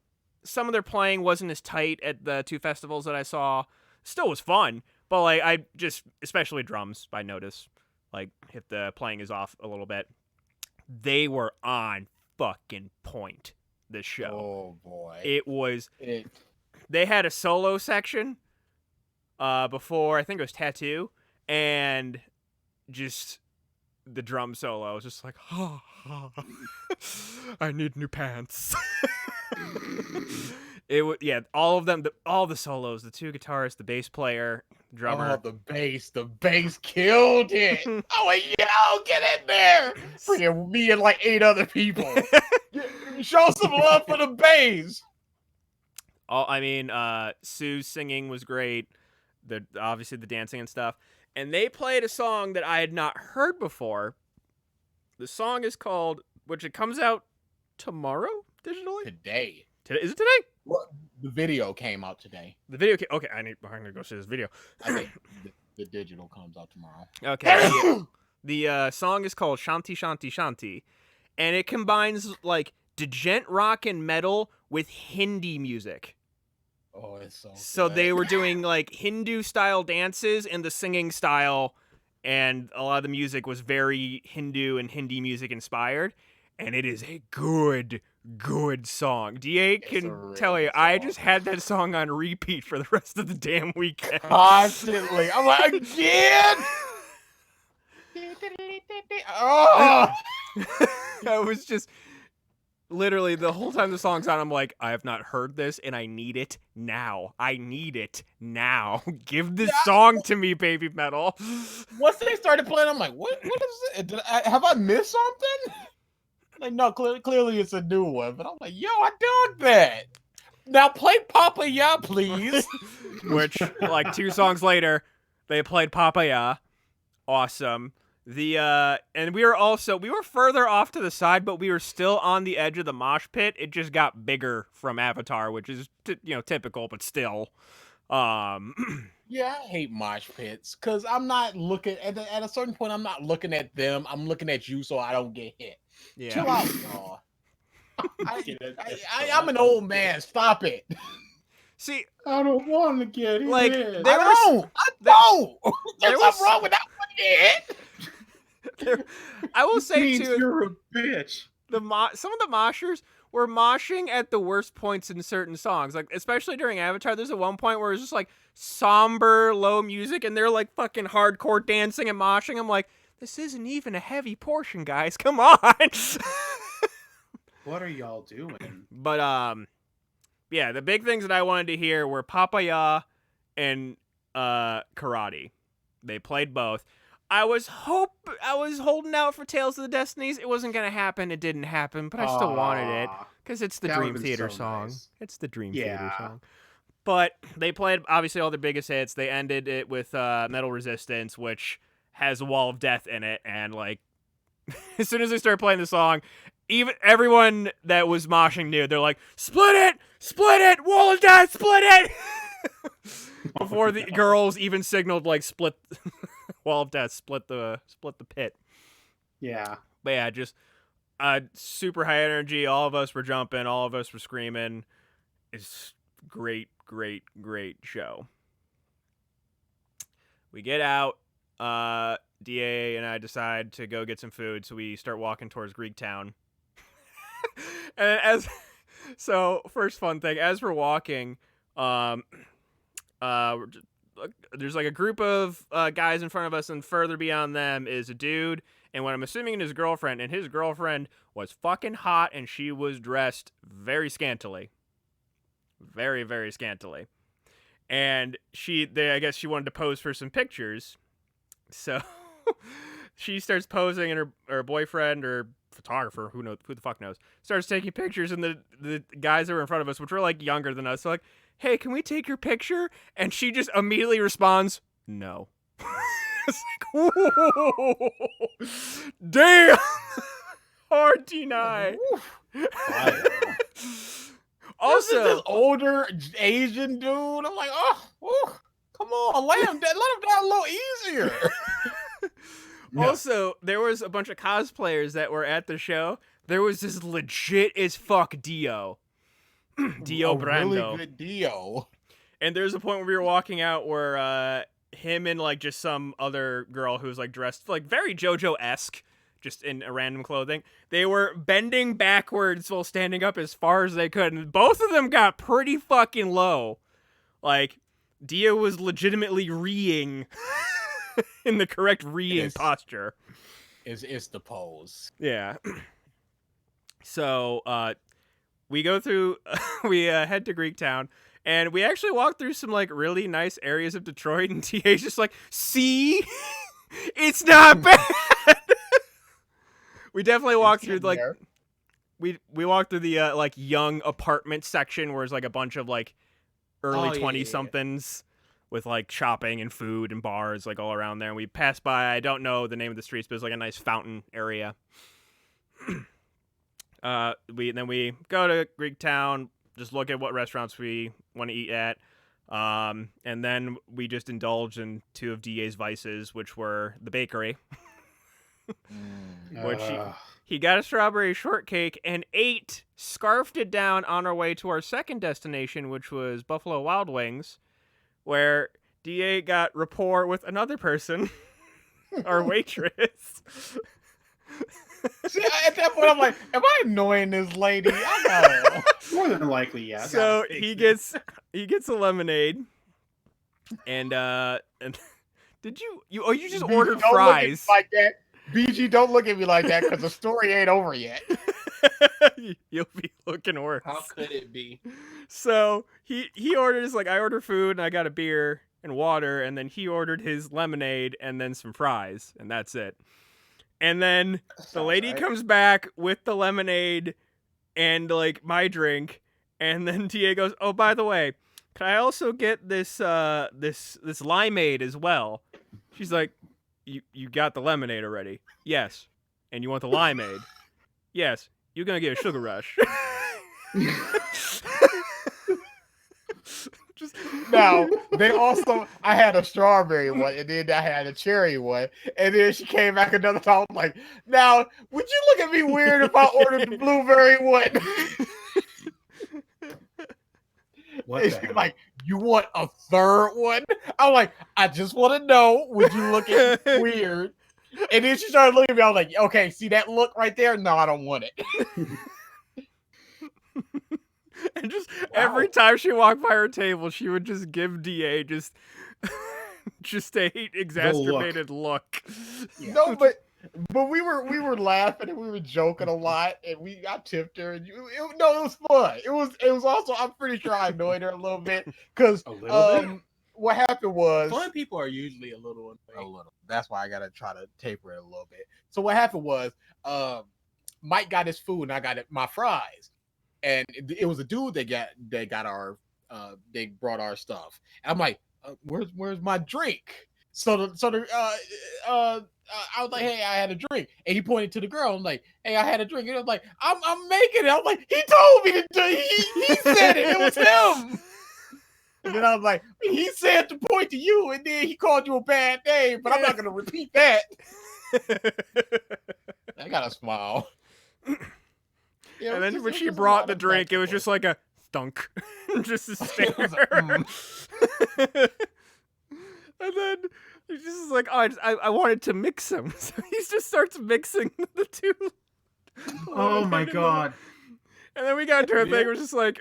some of their playing wasn't as tight at the two festivals that I saw. Still was fun, but, like, I just, especially drums, I notice, like, if the playing is off a little bit, they were on fucking point this show. Oh boy. It was, It they had a solo section before, I think it was Tattoo, and just the drum solo was just like, I need new pants. It was, yeah, all of them, all the solos, the two guitarists, the bass player, drummer. Oh, the bass killed it. Oh, yo, get in there. Freaking me and like 8 other people. Show some love for the bass. I mean, Sue's singing was great. Obviously the dancing and stuff. And they played a song that I had not heard before. The song is called, which it comes out tomorrow digitally. Today. Is it today? Well, the video came out today. The video. Okay, I'm gonna go see this video. I think the digital comes out tomorrow. Okay. The song is called Shanti Shanti Shanti, and it combines like djent rock and metal with Hindi music. Oh, it's So good. they were doing like Hindu style dances and the singing style, and a lot of the music was very Hindu and Hindi music inspired, and it is a good song. DA can a really tell you, good I song. just had that song on repeat for the rest of the damn weekend. Constantly. I'm like, again. Oh. I was just literally the whole time the song's on, I'm like, I have not heard this and I need it now. I need it now. Give this song to me, Baby Metal. Once they started playing, I'm like, what is it? Have I missed something? Like, no, clearly it's a new one. But I'm like, yo, I dug that. Now play Papa Ya, please. Which, like 2 songs later, they played Papa Ya. awesome. And we were further off to the side, but we were still on the edge of the mosh pit. It just got bigger from Avatar, which is typical, but still. Yeah, I hate mosh pits because I'm not looking at a certain point. I'm not looking at them. I'm looking at you, so I don't get hit. Yeah. Chill out, y'all. I'm an old man. Stop it. See, I don't want to get like hit. I don't. There's something wrong with that one hit. I will say Means too, you're a bitch. some of the moshers were moshing at the worst points in certain songs. Like, especially during Avatar, there's at one point where it's just like somber, low music, and they're like fucking hardcore dancing and moshing. I'm like, this isn't even a heavy portion, guys. Come on. What are y'all doing? But yeah, the big things that I wanted to hear were Papaya and Karate. They played both. I was holding out for Tales of the Destinies. It wasn't gonna happen. It didn't happen, but I still wanted it because it's the That Dream would've been Theater so song. nice. It's the Dream Theater Yeah. song. But they played obviously all their biggest hits. They ended it with Metal Resistance, which has a Wall of Death in it, and like as soon as they started playing the song, even everyone that was moshing knew. They're like, split it, Wall of Death, split it. Before the girls even signaled like split Wall of Death, split the pit. Yeah. But yeah, just super high energy. All of us were jumping. All of us were screaming. It's great show. We get out. DA and I decide to go get some food, so we start walking towards Greektown. And first fun thing, as we're walking, there's like a group of guys in front of us, and further beyond them is a dude, and what I'm assuming is his girlfriend, and his girlfriend was fucking hot, and she was dressed very scantily. Very, very scantily. And I guess she wanted to pose for some pictures, so she starts posing, and her boyfriend or photographer, who the fuck knows, starts taking pictures, and the guys that were in front of us, which were like younger than us, so like, hey, can we take your picture? And she just immediately responds, no. It's like, whoa, damn, hard deny. Also, this older Asian dude. I'm like, oh, come on, let him down a little easier. Also, there was a bunch of cosplayers that were at the show. There was this legit as fuck Dio. Dio Brando. Really good Dio. And there's a point where we were walking out where him and like just some other girl who was like dressed like very JoJo-esque, just in a random clothing. They were bending backwards while standing up as far as they could, and both of them got pretty fucking low. Like, Dio was legitimately reeing in the correct reeing posture. It's the pose. Yeah. So, we go through, we head to Greektown, and we actually walk through some like really nice areas of Detroit, and TA's just like, see? It's not bad! We definitely walked through like, we walked through the like young apartment section where it's like a bunch of like early 20-somethings with like shopping and food and bars like all around there. And we passed by, I don't know the name of the streets, but it's like a nice fountain area. We go to Greektown, just look at what restaurants we want to eat at. And then we just indulge in two of DA's vices, which were the bakery. Which he got a strawberry shortcake and scarfed it down on our way to our second destination, which was Buffalo Wild Wings, where DA got rapport with another person, our waitress. See, at that point, I'm like, am I annoying this lady? I know. More than likely, yeah. So he gets a lemonade, and did you just ordered Don't fries? Look at me like that. BG, don't look at me like that because the story ain't over yet. You'll be looking worse. How could it be? So he orders, like, I ordered food and I got a beer and water, and then he ordered his lemonade and then some fries, and that's it. And then the lady comes back with the lemonade and like my drink, and then TA goes, "Oh, by the way, can I also get this this limeade as well?" She's like, You got the lemonade already? Yes. And you want the limeade? Yes. You're gonna get a sugar rush. Just Now they also, I had a strawberry one, and then I had a cherry one, and then she came back another time. I'm like, now would you look at me weird if I ordered the blueberry one? What And the she's hell? like, you want a third one? I'm like, I just want to know, would you look at me weird? And then she started looking at me. I was like, okay, see that look right there? No, I don't want it. and just every time she walked by her table, she would just give DA just a exacerbated look. Yeah. No, but we were laughing and we were joking a lot, and I tipped her. And it was fun. It was also, I'm pretty sure I annoyed her a little bit because A little bit? what happened was Fun people are usually a little annoying. That's why I gotta try to taper it a little bit. So what happened was Mike got his food and I got my fries, and it was a dude that got our they brought our stuff. And I'm like, where's my drink? So I was like, hey, I had a drink, and he pointed to the girl. I'm like, hey, I had a drink, and I was like, I'm making it. I'm like, he told me to do. He said it. It was him. And then I was like, he said to point to you, and then he called you a bad name, but I'm not gonna repeat that. I got a smile. Yeah, And then when she brought the drink, it was just like a thunk, just a stare. And then he just is like, oh, I wanted to mix them, so he just starts mixing the two. Oh my god. And then we got into a thing. It was just like,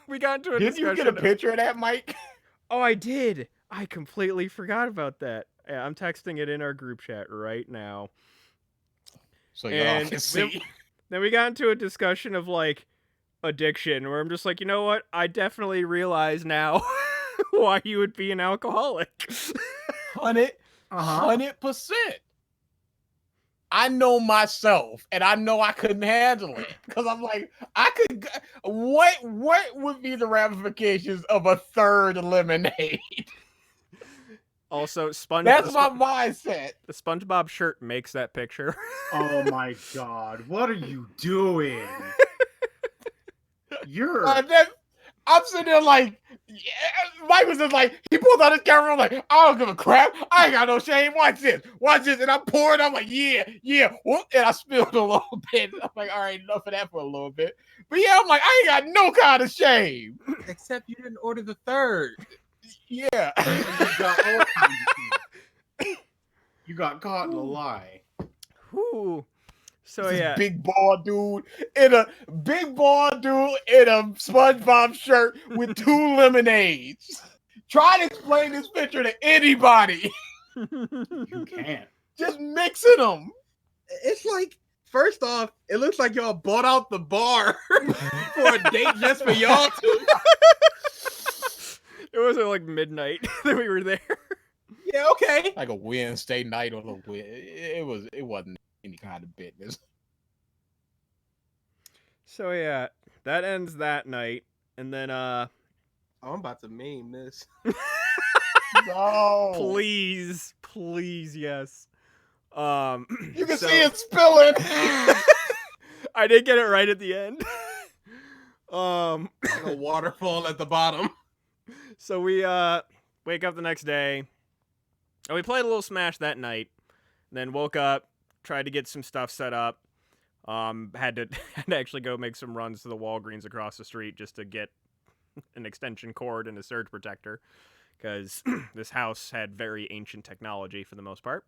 we got into a Did discussion. you get a picture of that, Mike? Oh, I did. I completely forgot about that. Yeah, I'm texting it in our group chat right now. So y'all can see. Then we got into a discussion of like addiction, where I'm just like, you know what? I definitely realize now why you would be an alcoholic. 100%. I know myself, and I know I couldn't handle it because I'm like, I could. What would be the ramifications of a third lemonade? Also, That's my mindset. The SpongeBob shirt makes that picture. Oh my god. What are you doing? You're I'm sitting there like, Mike was just like, he pulled out his camera. I'm like, I don't give a crap. I ain't got no shame. Watch this. And I'm pouring. I'm like, yeah. Whoop, and I spilled a little bit. I'm like, all right, enough of that for a little bit. But yeah, I'm like, I ain't got no kind of shame. Except you didn't order the third. Yeah. you got all kinds of things. You got caught in a lie. Whew. So This yeah, big bald dude in a SpongeBob shirt with 2 lemonades. Try to explain this picture to anybody. You can't. Just mixing them. It's like, first off, it looks like y'all bought out the bar for a date just for y'all two. it was at like midnight that we were there. Yeah, okay. Like a Wednesday night or it wasn't any kind of business. So yeah, that ends that night, and then I'm about to meme this. No. please, yes. You can so- see it spilling. I did get it right at the end. A waterfall at the bottom. So we wake up the next day, and we played a little Smash that night. Then woke up, tried to get some stuff set up. Had to actually go make some runs to the Walgreens across the street just to get an extension cord and a surge protector, because this house had very ancient technology for the most part.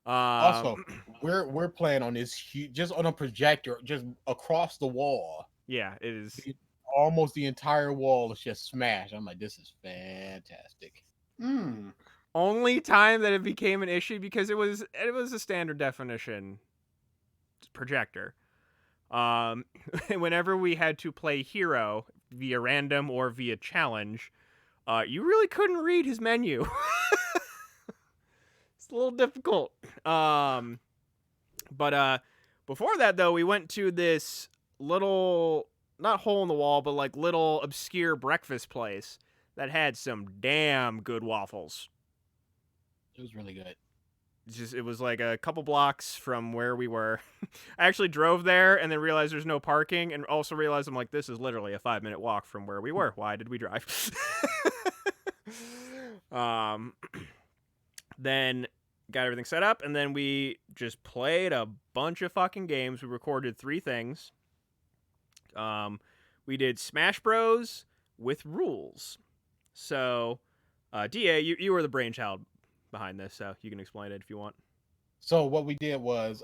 Also, we're playing on this huge, just on a projector, just across the wall. Yeah, it is. Almost the entire wall is just smashed. I'm like, this is fantastic. Only time that it became an issue because it was a standard definition projector. Whenever we had to play Hero via random or via challenge, you really couldn't read his menu. It's a little difficult. But before that though, we went to this little, not hole in the wall, but like little obscure breakfast place that had some damn good waffles. It was really good. It was like a couple blocks from where we were. I actually drove there and then realized there's no parking, and also realized I'm like, this is literally a 5-minute walk from where we were. Why did we drive? Then got everything set up, and then we just played a bunch of fucking games. We recorded 3 things. We did Smash Bros with rules. So, DA, you were the brainchild behind this, so you can explain it if you want. So what we did was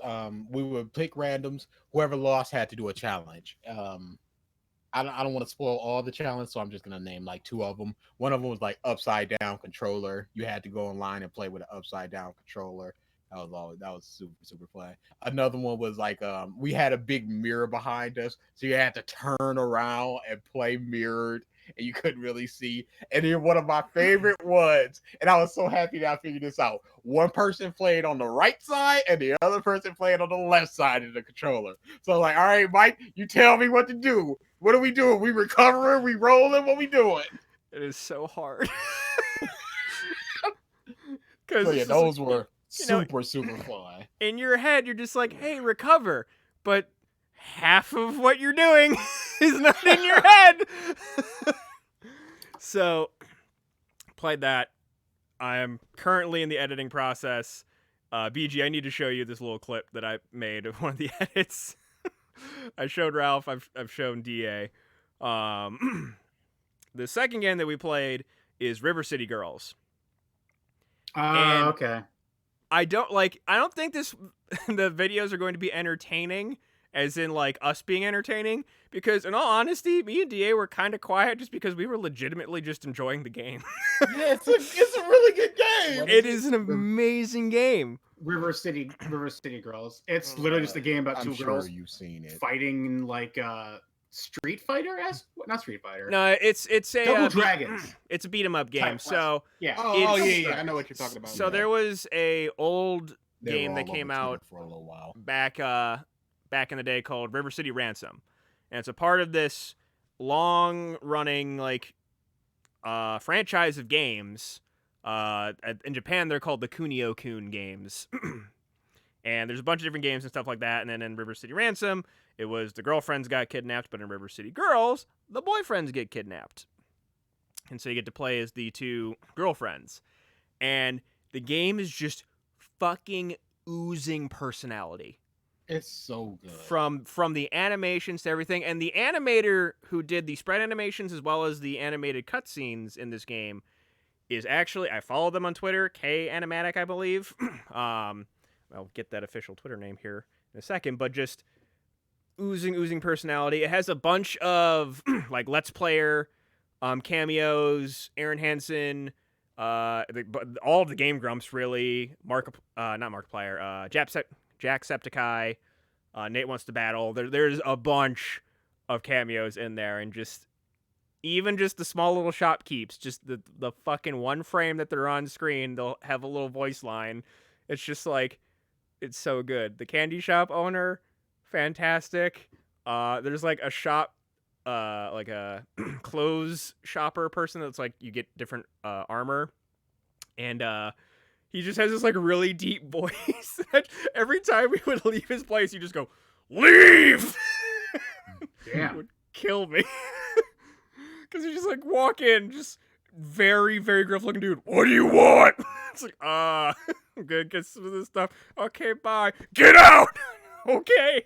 we would pick randoms. Whoever lost had to do a challenge. I don't want to spoil all the challenges, so I'm just gonna name like 2 of them. One of them was like upside down controller. You had to go online and play with an upside down controller. That was super fun. Another one was like we had a big mirror behind us, so you had to turn around and play mirrored, and you couldn't really see. And then one of my favorite ones, and I was so happy that I figured this out. One person played on the right side, and the other person played on the left side of the controller. So I was like, all right, Mike, you tell me what to do. What are we doing? We recovering? We rolling? What we doing? It is so hard. So yeah, those were know, super fun. In your head, you're just like, hey, recover. But half of what you're doing is not in your head. So, played that. I am currently in the editing process. BG, I need to show you this little clip that I made of one of the edits. I showed Ralph. I've shown DA. The second game that we played is River City Girls. Okay. I don't think the videos are going to be entertaining, as in like us being entertaining, because in all honesty, me and DA were kind of quiet just because we were legitimately just enjoying the game. Yeah, it's a really good game. It is an amazing game. River City Girls. It's literally just a game about 2 girls you've seen it. fighting like Street Fighter esque, not Street Fighter. No, it's a Double Dragons. It's a beat 'em up game. So yeah. Yeah. I know what you're talking about. So there was a old game that came out for a little while back in the day called River City Ransom, and it's a part of this long running like franchise of games. In Japan, they're called the Kunio-kun games. And there's a bunch of different games and stuff like that. And then in River City Ransom, it was the girlfriends got kidnapped, but in River City Girls, the boyfriends get kidnapped. And so you get to play as the 2 girlfriends. And the game is just fucking oozing personality. It's so good. From the animations to everything. And the animator who did the spread animations as well as the animated cutscenes in this game is actually, I follow them on Twitter, K Animatic, I believe. I'll get that official Twitter name here in a second, but just oozing personality. It has a bunch of like Let's Player cameos, Aaron Hansen, all of the Game Grumps really, Jacksepticeye, Nate Wants to Battle. There's a bunch of cameos in there, and even just the small little shopkeeps, just the fucking one frame that they're on screen, they'll have a little voice line. It's just like, it's so good. The candy shop owner, fantastic. There's like a shop, like a clothes shopper person that's like, you get different armor, and he just has this like really deep voice. Every time we would leave his place, he'd just go, "Leave!" Yeah. It would kill me. Because you just like walk in, just very, very gruff looking dude. What do you want? It's like, I'm gonna get some of this stuff. Okay, bye. Get out! Okay.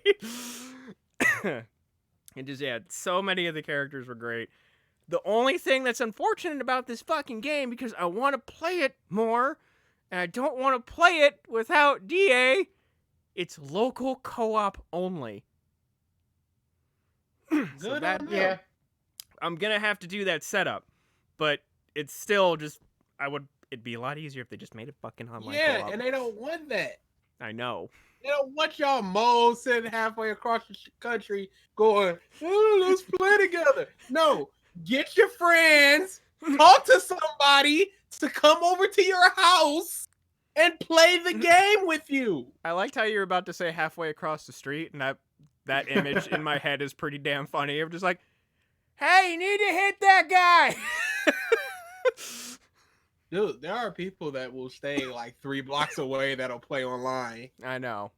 And just, yeah, so many of the characters were great. The only thing that's unfortunate about this fucking game, because I want to play it more, and I don't want to play it without DA, it's local co-op only. Good. Yeah. I'm gonna have to do that setup, but it's still just, it'd be a lot easier if they just made it fucking online co-op. And they don't want that. I know. They don't want y'all moles sitting halfway across the country going, "Oh, let's play together." No, get your friends, talk to somebody to come over to your house and play the game with you. I liked how you were about to say halfway across the street, and that image in my head is pretty damn funny. I'm just like, hey, you need to hit that guy. Dude, there are people that will stay like 3 blocks away that'll play online. I know.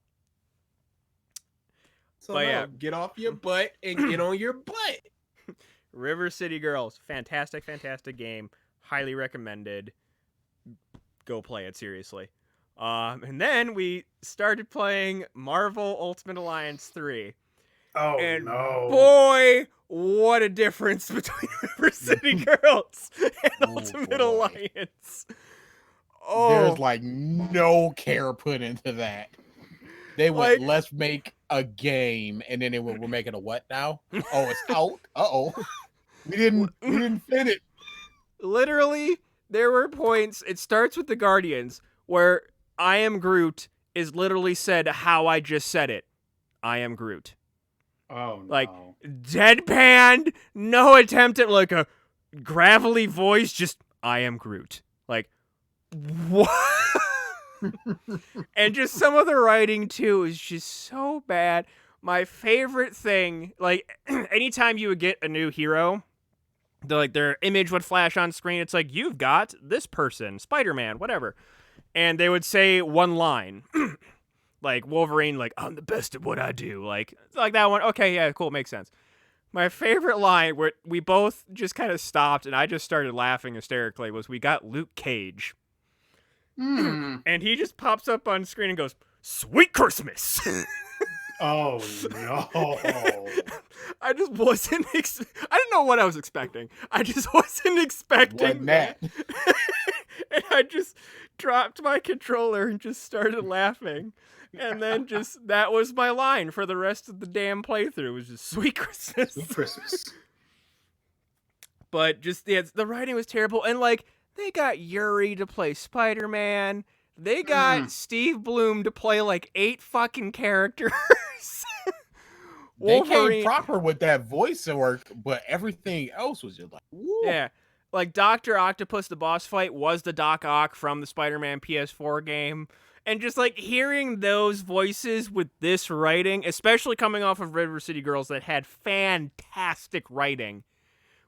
So But no, yeah. get off your butt and get on your butt. River City Girls, fantastic game. Highly recommended. Go play it, seriously. And then we started playing Marvel Ultimate Alliance 3. Oh, And no. boy, what a difference between River City Girls and Oh, Ultimate boy. Alliance. Oh, There's like no care put into that. They went, Like- let's make a game, and then they went, we're making a what now? Oh, it's out. Uh-oh. We didn't fit it. literally, there were points, it starts with the Guardians, where I am Groot is literally said how I just said it. I am Groot. Oh, no. Like, deadpanned, no attempt at like a gravelly voice, just I am Groot. Like, what? And just some of the writing too is just so bad. My favorite thing, like, anytime you would get a new hero, their image would flash on screen. It's like, you've got this person, Spider-Man, whatever. And they would say one line. Like Wolverine, like, I'm the best at what I do. Like that one. Okay, yeah, cool, makes sense. My favorite line, where we both just kind of stopped and I just started laughing hysterically, was we got Luke Cage. And he just pops up on screen and goes, "Sweet Christmas." Oh, no. I just wasn't. I didn't know what I was expecting. I just wasn't expecting Wasn't that? And I just dropped my controller and just started laughing. And then just that was my line for the rest of the damn playthrough. It was just "Sweet Christmas." Sweet Christmas. But just the writing was terrible, and like they got Yuri to play Spider-Man. They got Steve Bloom to play like 8 fucking characters. They came proper with that voice work, but everything else was just like, woo. Yeah. Like Dr. Octopus, the boss fight, was the Doc Ock from the Spider-Man PS4 game. And just like hearing those voices with this writing, especially coming off of River City Girls that had fantastic writing,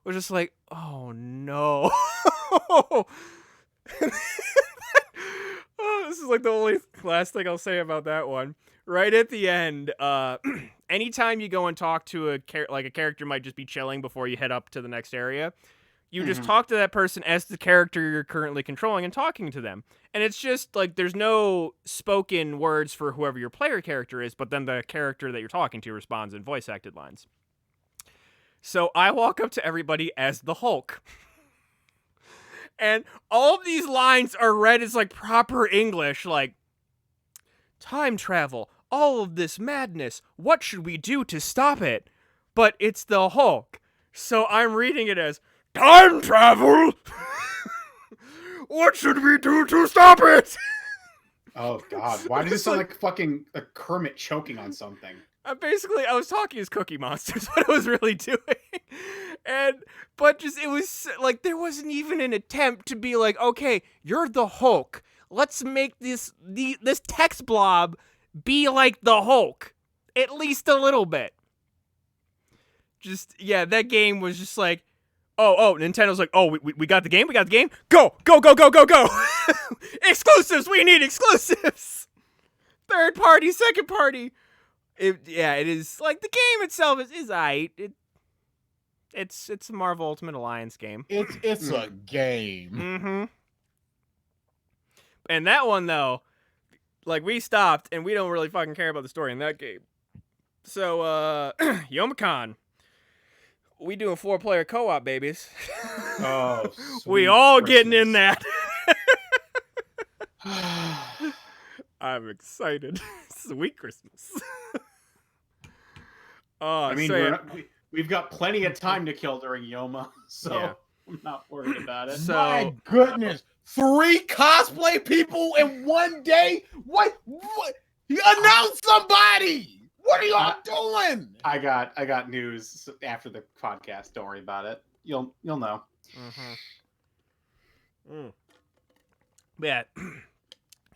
was just like, oh no. Oh, this is like the only last thing I'll say about that one. Right at the end, anytime you go and talk to a character might just be chilling before you head up to the next area, you just talk to that person as the character you're currently controlling and talking to them. And it's just like there's no spoken words for whoever your player character is, but then the character that you're talking to responds in voice acted lines. So I walk up to everybody as the Hulk. And all of these lines are read as like proper English, like, time travel, all of this madness, what should we do to stop it? But it's the Hulk. So I'm reading it as, time travel? What should we do to stop it? Oh, God. Why does it sound like fucking a Kermit choking on something? I was talking as Cookie Monster is what I was really doing. But it was like, there wasn't even an attempt to be like, okay, you're the Hulk. Let's make this text blob be like the Hulk. At least a little bit. Just, yeah, that game was just like, oh, Nintendo's like, oh, we got the game, go. Exclusives, we need exclusives. Third party, second party. It is like the game itself is aight. It's a Marvel Ultimate Alliance game. It's a game. Mm-hmm. And that one though, like we stopped and we don't really fucking care about the story in that game. So Yomicon, we doing 4-player co-op, babies. Oh, we all getting in that. I'm excited. Sweet Christmas. I mean, so we've got plenty of time to kill during Yoma, so Yeah. I'm not worried about it. So- My goodness. 3 cosplay people in one day? What? You announce somebody! What are y'all doing? I got news after the podcast. Don't worry about it. You'll know. Yeah.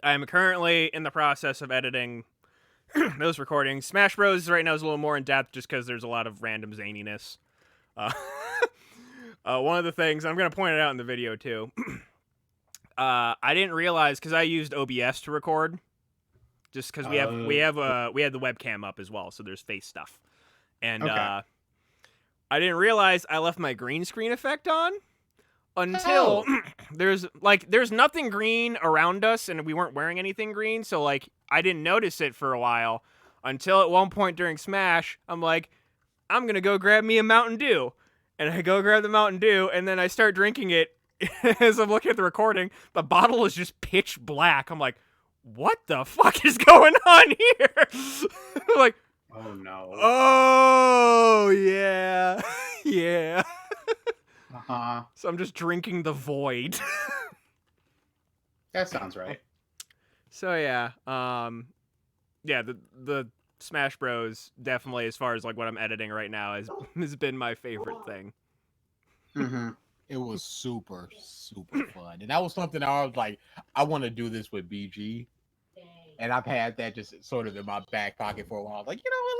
I am currently in the process of editing those recordings. Smash Bros. Right now is a little more in depth just because there's a lot of random zaniness. One of the things, I'm going to point it out in the video too. I didn't realize because I used OBS to record, just because we had the webcam up as well, so there's face stuff, and Okay. I didn't realize I left my green screen effect on until there's nothing green around us, and we weren't wearing anything green, so like I didn't notice it for a while until at one point during Smash, I'm like, I'm gonna go grab me a Mountain Dew, and I go grab the Mountain Dew, and then I start drinking it. As I'm looking at the recording, the bottle is just pitch black. I'm like, what the fuck is going on here? Like, Oh no. oh yeah, yeah. Uh-huh. So I'm just drinking the void. That sounds right. So yeah, yeah. The Smash Bros. Definitely, as far as like what I'm editing right now, has been my favorite thing. Mm-hmm. It was super, super fun. And that was something I was like, I want to do this with BG. And I've had that just sort of in my back pocket for a while. Like, you know what,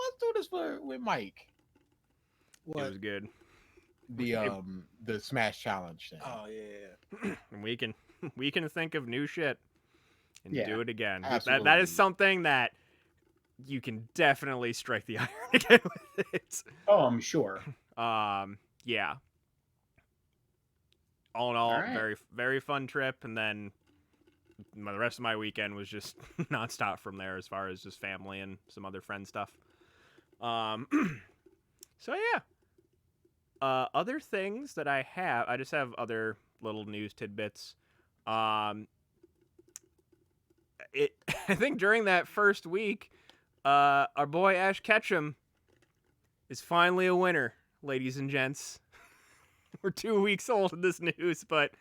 let's do this with Mike. It was good. The Smash Challenge thing. Oh yeah. And we can think of new shit and do it again. That Absolutely. is something that you can definitely strike the iron again with it. Oh, I'm sure. Yeah. All in all, All right. very, very fun trip. And then the rest of my weekend was just nonstop from there as far as just family and some other friend stuff. So yeah. Other things that I just have other little news tidbits. I think during that first week, our boy Ash Ketchum is finally a winner, ladies and gents. We're 2 weeks old in this news, but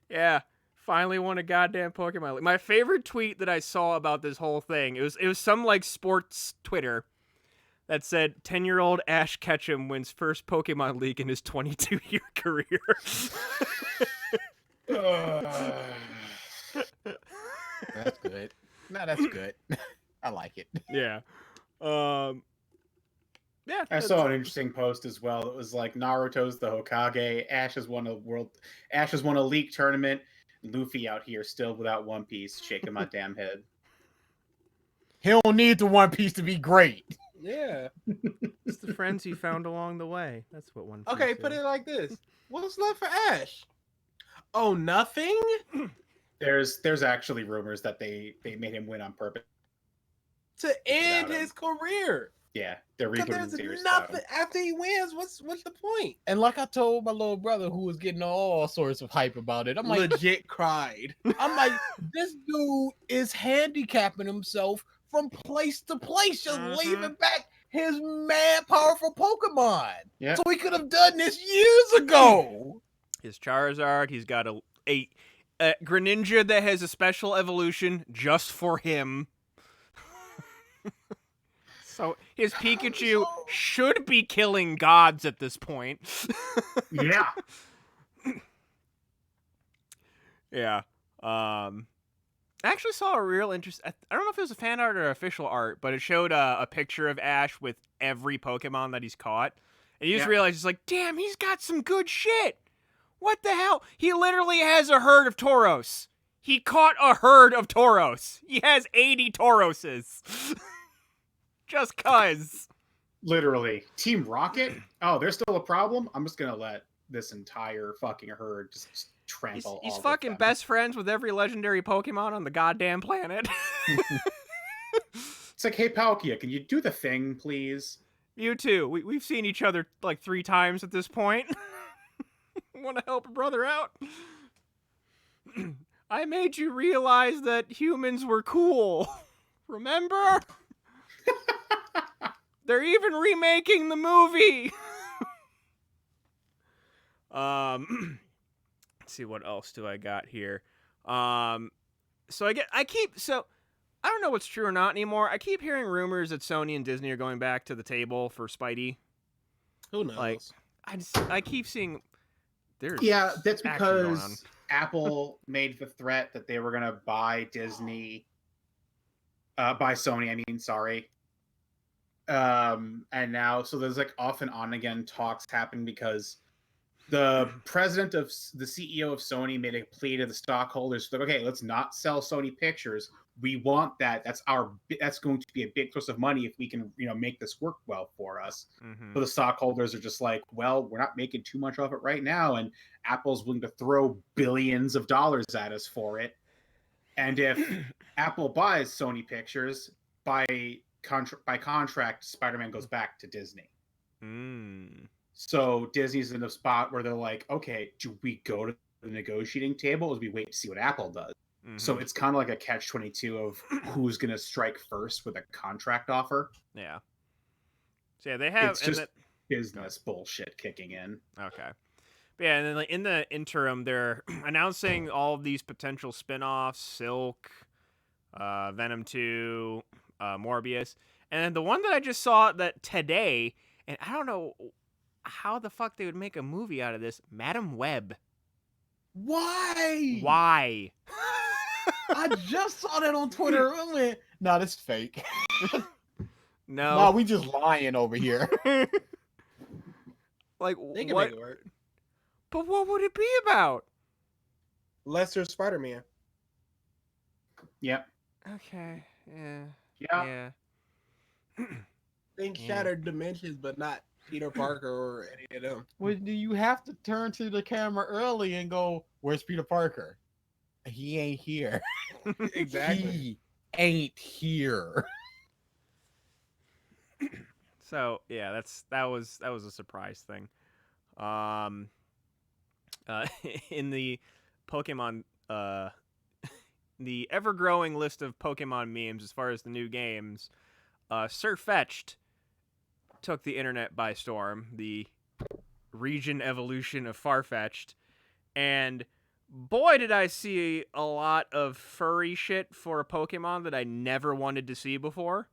yeah, finally won a goddamn Pokemon League. My favorite tweet that I saw about this whole thing, it was some like sports Twitter that said 10-year-old Ash Ketchum wins first Pokemon League in his 22-year career. That's good. No, that's good. I like it. Yeah. Yeah. I saw an interesting post as well. It was like Naruto's the Hokage. Ash has won a league tournament. Luffy out here still without One Piece, shaking my damn head. He don't need the One Piece to be great. Yeah. It's the friends he found along the way. That's what one. Okay, put it like this. What's left for Ash? Oh, nothing? There's actually rumors that they made him win on purpose. To end Without him. his career. Yeah, they're Because rebooting the there's series. nothing after he wins. What's the point? And like I told my little brother who was getting all sorts of hype about it, I'm like, Legit cried. this dude is handicapping himself from place to place, just leaving back his mad powerful Pokemon. Yeah. So he could have done this years ago. His Charizard, he's got a Greninja that has a special evolution just for him. So his Pikachu should be killing gods at this point. Yeah. Yeah. I actually saw a real interest. I don't know if it was a fan art or official art, but it showed a picture of Ash with every Pokemon that he's caught. And you just realize, it's like, damn, he's got some good shit. What the hell? He literally has a herd of Tauros. He caught a herd of Tauros. He has 80 Tauroses. Just cuz. Literally. Team Rocket? Oh, there's still a problem? I'm just gonna let this entire fucking herd just trample He's all of fucking them. best friends with every legendary Pokemon on the goddamn planet. It's like, hey, Palkia, can you do the thing, please? You too. We've seen each other like 3 times at this point. Want to help a brother out? I made you realize that humans were cool. Remember? They're even remaking the movie. Let's see, what else do I got here? I don't know what's true or not anymore. I keep hearing rumors that Sony and Disney are going back to the table for Spidey. Who knows? Like, I keep seeing there's that's action going on. because Apple made the threat that they were gonna buy Disney, buy Sony. I mean, sorry. And now, so there's like off and on again talks happening because The president of the CEO of Sony made a plea to the stockholders, like, okay, let's not sell Sony Pictures. We want that. That's going to be a big source of money if we can, make this work well for us. Mm-hmm. But the stockholders are just like, well, we're not making too much of it right now, and Apple's willing to throw billions of dollars at us for it. And if Apple buys Sony Pictures, by contract, Spider-Man goes back to Disney. Mm. So Disney's in a spot where they're like, okay, do we go to the negotiating table or do we wait to see what Apple does? Mm-hmm. So it's kind of like a catch-22 of who's going to strike first with a contract offer. Yeah. So yeah, they have. It's just business bullshit kicking in. Okay. But yeah, and then in the interim, they're announcing all of these potential spin-offs: Silk, Venom 2, Morbius, and then the one that I just saw that today, and I don't know how the fuck they would make a movie out of this, Madam Web. Why? Why? I just saw that on Twitter. I went, nah, this is fake. No. Nah, we just lying over here. Like, They can what? make it work. But what would it be about? Lesser Spider-Man. Yep. Okay. Yeah. Yeah. Think Yeah. shattered dimensions, but not Peter Parker or any of them. Well, do you have to turn to the camera early and go, where's Peter Parker? He ain't here. Exactly. He ain't here. So yeah, that was a surprise thing. In the Pokemon, the ever-growing list of Pokemon memes as far as the new games, Sir Fetched took the internet by storm. The region evolution of Farfetch'd, and boy did I see a lot of furry shit for a Pokemon that I never wanted to see before.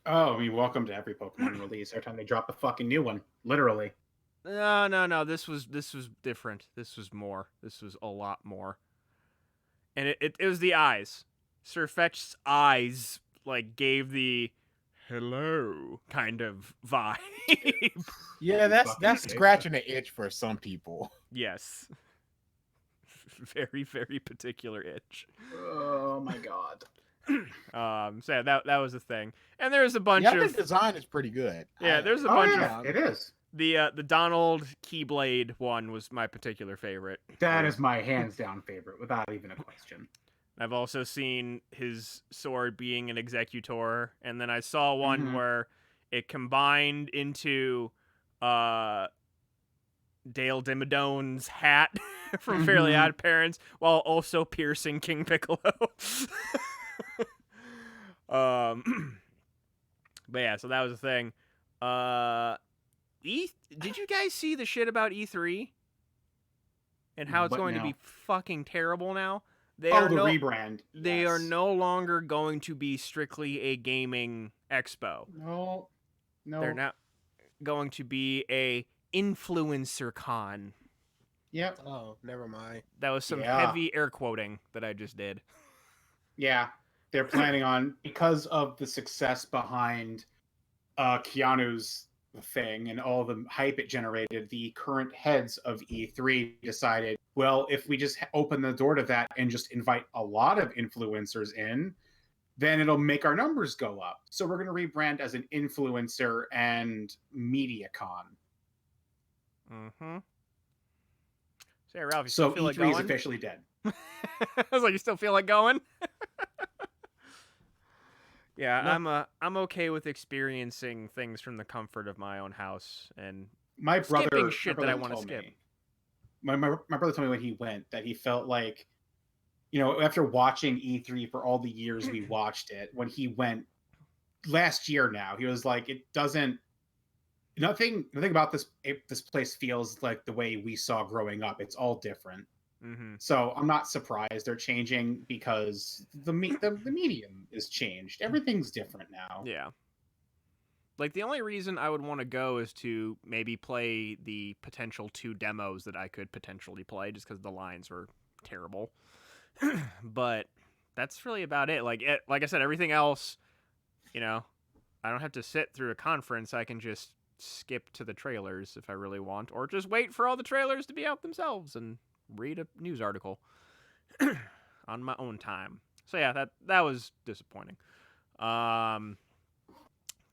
Oh, I mean, welcome to every Pokemon release. Every time they drop a fucking new one, literally. No. This was different. This was more. This was a lot more. And it was the eyes. Sir Fetch's eyes like gave the hello kind of vibe. Yeah, that's Fucking scratching the itch for some people. Yes. Very, very particular itch. Oh my god. So yeah, that was a thing. And there's a bunch Yeah, I of think design is pretty good. yeah, there's a bunch yeah, of it is. the Donald Keyblade one was my particular favorite. That is my hands down favorite, without even a question. I've also seen his sword being an executor, and then I saw one where it combined into Dale Dimidone's hat from Fairly Odd Parents, while also piercing King Piccolo. But yeah, so that was the thing. Did you guys see the shit about E3 and how it's What going to now? be fucking terrible now? They Rebrand. They Yes. are no longer going to be strictly a gaming expo. No. They're not going to be a influencer con. Yep. Oh, never mind. That was some Yeah. heavy air quoting that I just did. Yeah. They're planning on, because of the success behind Keanu's thing and all the hype it generated, the current heads of E3 decided, well, if we just open the door to that and just invite a lot of influencers in, then it'll make our numbers go up. So we're going to rebrand as an influencer and MediaCon. Mm-hmm. So, yeah, Ralph, you So still feel like E3 going? is officially dead. I was like, you still feel like going? Yeah, No. I'm okay with experiencing things from the comfort of my own house and My brother, skipping shit my that I brother want to told skip. me- My brother told me when he went that he felt like, after watching E3 for all the years we watched it, when he went last year now, he was like, it doesn't, nothing about this place feels like the way we saw growing up. It's all different. Mm-hmm. So I'm not surprised they're changing, because the medium is changed. Everything's different now. Yeah. Like, the only reason I would want to go is to maybe play the potential 2 demos that I could potentially play, just because the lines were terrible. But that's really about it. Like I said, everything else, I don't have to sit through a conference. I can just skip to the trailers if I really want, or just wait for all the trailers to be out themselves and read a news article on my own time. So yeah, that was disappointing.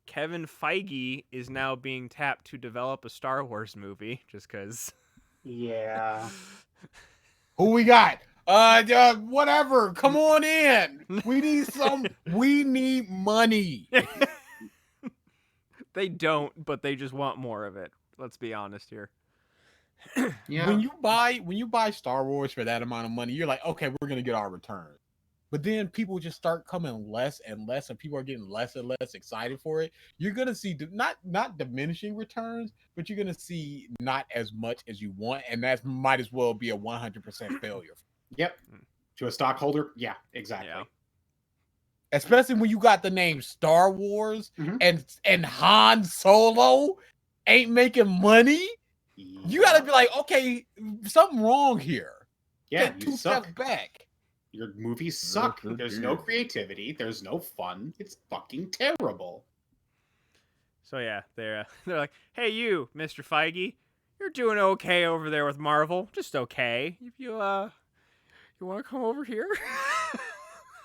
Kevin Feige is now being tapped to develop a Star Wars movie, just because. Yeah. Who we got? Whatever. Come on in. We need some. We need money. They don't, but they just want more of it. Let's be honest here. Yeah. When you buy Star Wars for that amount of money, you're like, okay, we're gonna get our return. But then people just start coming less and less, and people are getting less and less excited for it. You're gonna see not diminishing returns, but you're gonna see not as much as you want, and that might as well be a 100% failure. Yep. To a stockholder, yeah, exactly. Yeah. Especially when you got the name Star Wars Mhm. and Han Solo ain't making money. You gotta be like, okay, something wrong here. Yeah, Take you two suck. steps back. Your movies suck. There's no creativity. There's no fun. It's fucking terrible. So yeah, they're like, hey, you, Mr. Feige, you're doing okay over there with Marvel, just okay. If you want to come over here,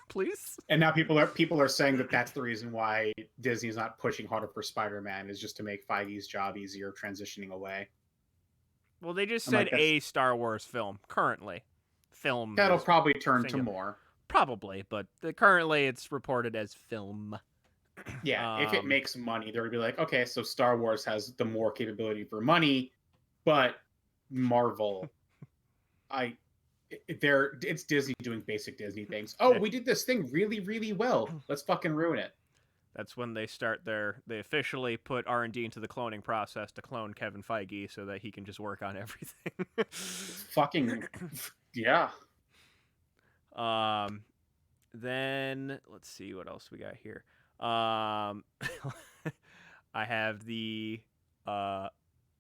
please. And now people are saying that that's the reason why Disney's not pushing harder for Spider-Man, is just to make Feige's job easier transitioning away. Well, they just I'm said like, a Star Wars film currently. Film. That'll is probably turn to singular. more. Probably, but currently it's reported as film. Yeah, if it makes money, they're gonna be like, okay, so Star Wars has the more capability for money, but Marvel, it's Disney doing basic Disney things. Oh, we did this thing really, really well. Let's fucking ruin it. That's when they they officially put R&D into the cloning process to clone Kevin Feige so that he can just work on everything. Fucking yeah. Then let's see what else we got here. I have the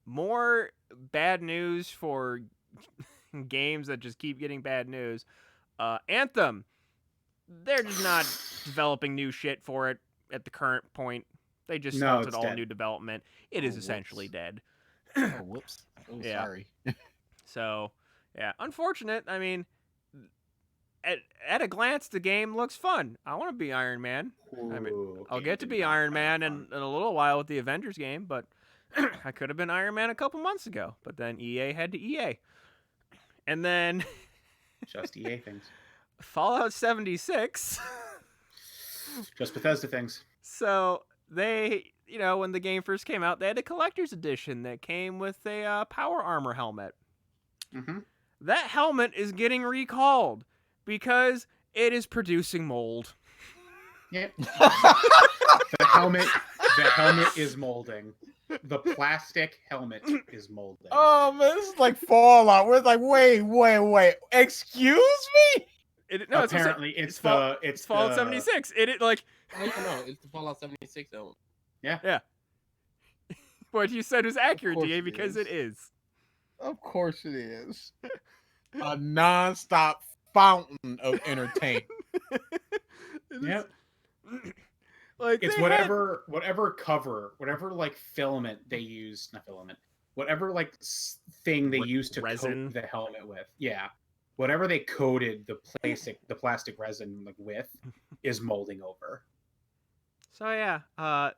more bad news for games that just keep getting bad news. Anthem, they're just not developing new shit for it at the current point. They just halted all new development. It is essentially dead. Oh, whoops. Oh, Yeah. sorry. So, yeah, unfortunate. I mean, at a glance, the game looks fun. I want to be Iron Man. I'll get to be Iron Man in a little while with the Avengers game, but I could have been Iron Man a couple months ago. But then EA had to EA. And then Just EA things. Fallout 76. Just Bethesda things. So they, when the game first came out, they had a collector's edition that came with a power armor helmet. Mm-hmm. That helmet is getting recalled because it is producing mold. Yep. The helmet is molding. The plastic helmet is molding. Oh man, this is like Fallout. We're like, wait. Excuse me? Apparently, it's Fallout 76. It like. No, it's the Fallout 76 element. Yeah. What you said was accurate, course DA, it because is. it is. Of course it is. A non-stop fountain of entertainment. Yep. Like It's whatever like filament they use, not filament. Whatever like thing they use to resin. coat the helmet with. Yeah. Whatever they coated the plastic resin like with is molding over. So yeah, and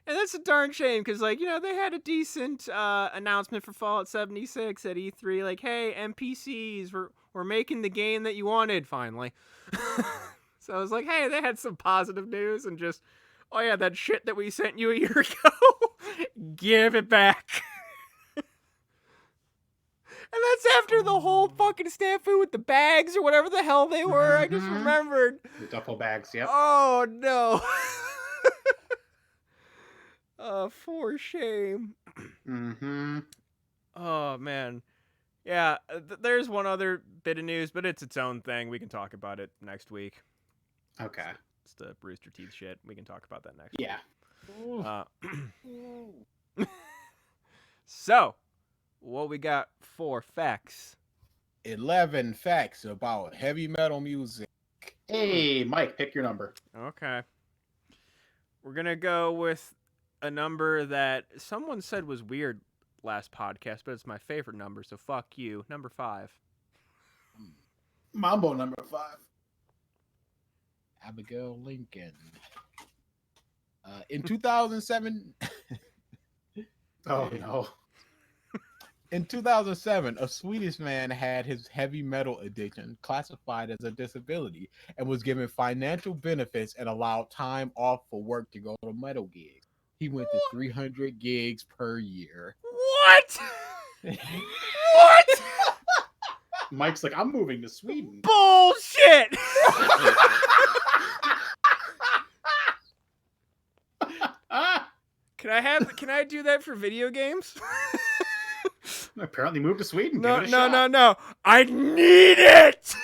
that's a darn shame because they had a decent announcement for Fallout 76 at E3, like, hey, NPCs, we're making the game that you wanted finally. So I was like, hey, they had some positive news, and just, oh yeah, that shit that we sent you a year ago, give it back. And that's after the whole fucking snafu with the bags or whatever the hell they were. I just remembered. The duffel bags, yep. Oh no. For shame. Mm-hmm. Oh man. Yeah, there's one other bit of news, but it's its own thing. We can talk about it next week. Okay. It's the Rooster Teeth shit. We can talk about that next week. So, what we got for facts? 11 facts about heavy metal music. Hey, Mike, pick your number. Okay. We're going to go with a number that someone said was weird last podcast, but it's my favorite number, so fuck you. Number 5. Mambo number 5. Abigail Lincoln. In 2007. Oh no. In 2007, a Swedish man had his heavy metal addiction classified as a disability and was given financial benefits and allowed time off for work to go to metal gigs. He went to 300 gigs per year. What? What? Mike's like, I'm moving to Sweden. Bullshit! Can I do that for video games? Apparently moved to Sweden. No, Give it a no, shot. no. I need it.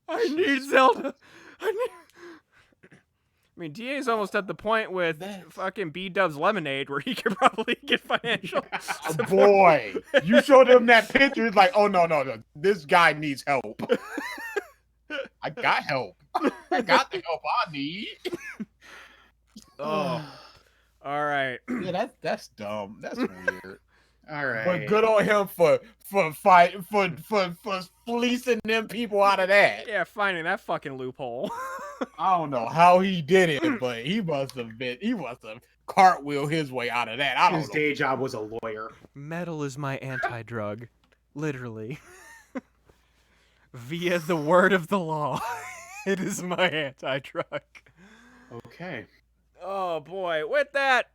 I need Zelda. I mean, DA's almost at the point with fucking B-Dub's Lemonade where he could probably get financial support. Boy, you showed him that picture. It's like, oh, no. This guy needs help. I got help. I got the help I need. Oh, all right. Yeah, that's dumb. That's weird. All right. But good on him for fleecing them people out of that. Yeah, finding that fucking loophole. I don't know how he did it, but he must have cartwheel his way out of that. I don't His know. day job was a lawyer. Metal is my anti-drug. Literally. Via the word of the law. It is my anti-drug. Okay. Oh boy, with that,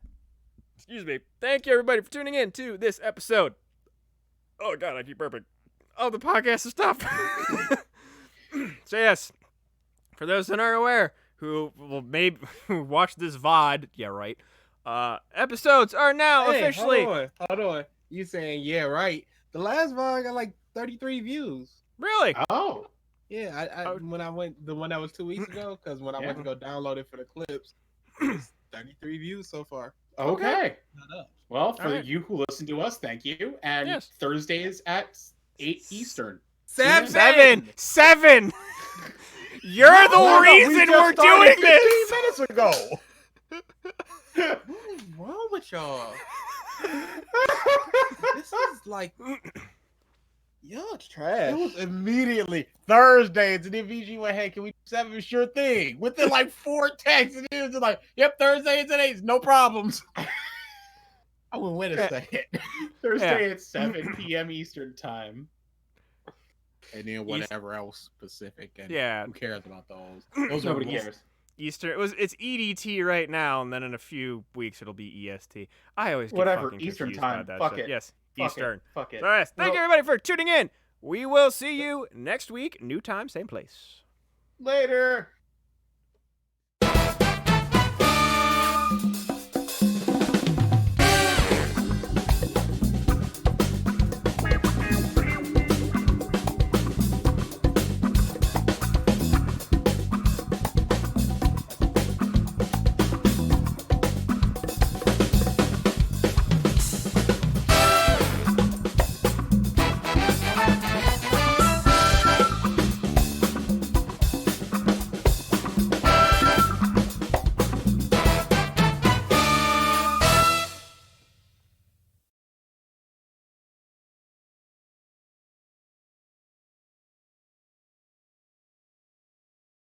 excuse me, thank you everybody for tuning in to this episode. Oh god, I keep burping. Oh, the podcast is stuff. So yes, for those that aren't aware, who will maybe watch this VOD, yeah right, episodes are now officially... Hold on. You saying, yeah, right. The last VOD got like 33 views. Really? Oh. Yeah, when I went, the one that was 2 weeks ago, because when I went to go download it for the clips, it's 33 views so far. Okay. Well, for right. you who listen to us, thank you. And Yes. Thursdays at 8 Eastern. 7! You're the No, reason we just we're started doing this! 15 minutes ago. What is wrong with y'all? This is like, y'all trash. It was immediately Thursdays, and then VG went, "Hey, can we do 7? Sure thing." Within like 4 texts, and it was just like, "Yep, Thursdays at 8, no problems." I went, "Wait a second." Thursday at 7 p.m. Eastern time. And then whatever else Pacific, and Yeah. who cares about those? Those Nobody are cares. Eastern. It's EDT right now, and then in a few weeks it'll be EST. I always get Whatever, fucking Eastern confused time. by that Fuck shit. it. Yes, Fuck Eastern. It. Fuck it. So yes, thank you everybody for tuning in. We will see you next week. New time, same place. Later.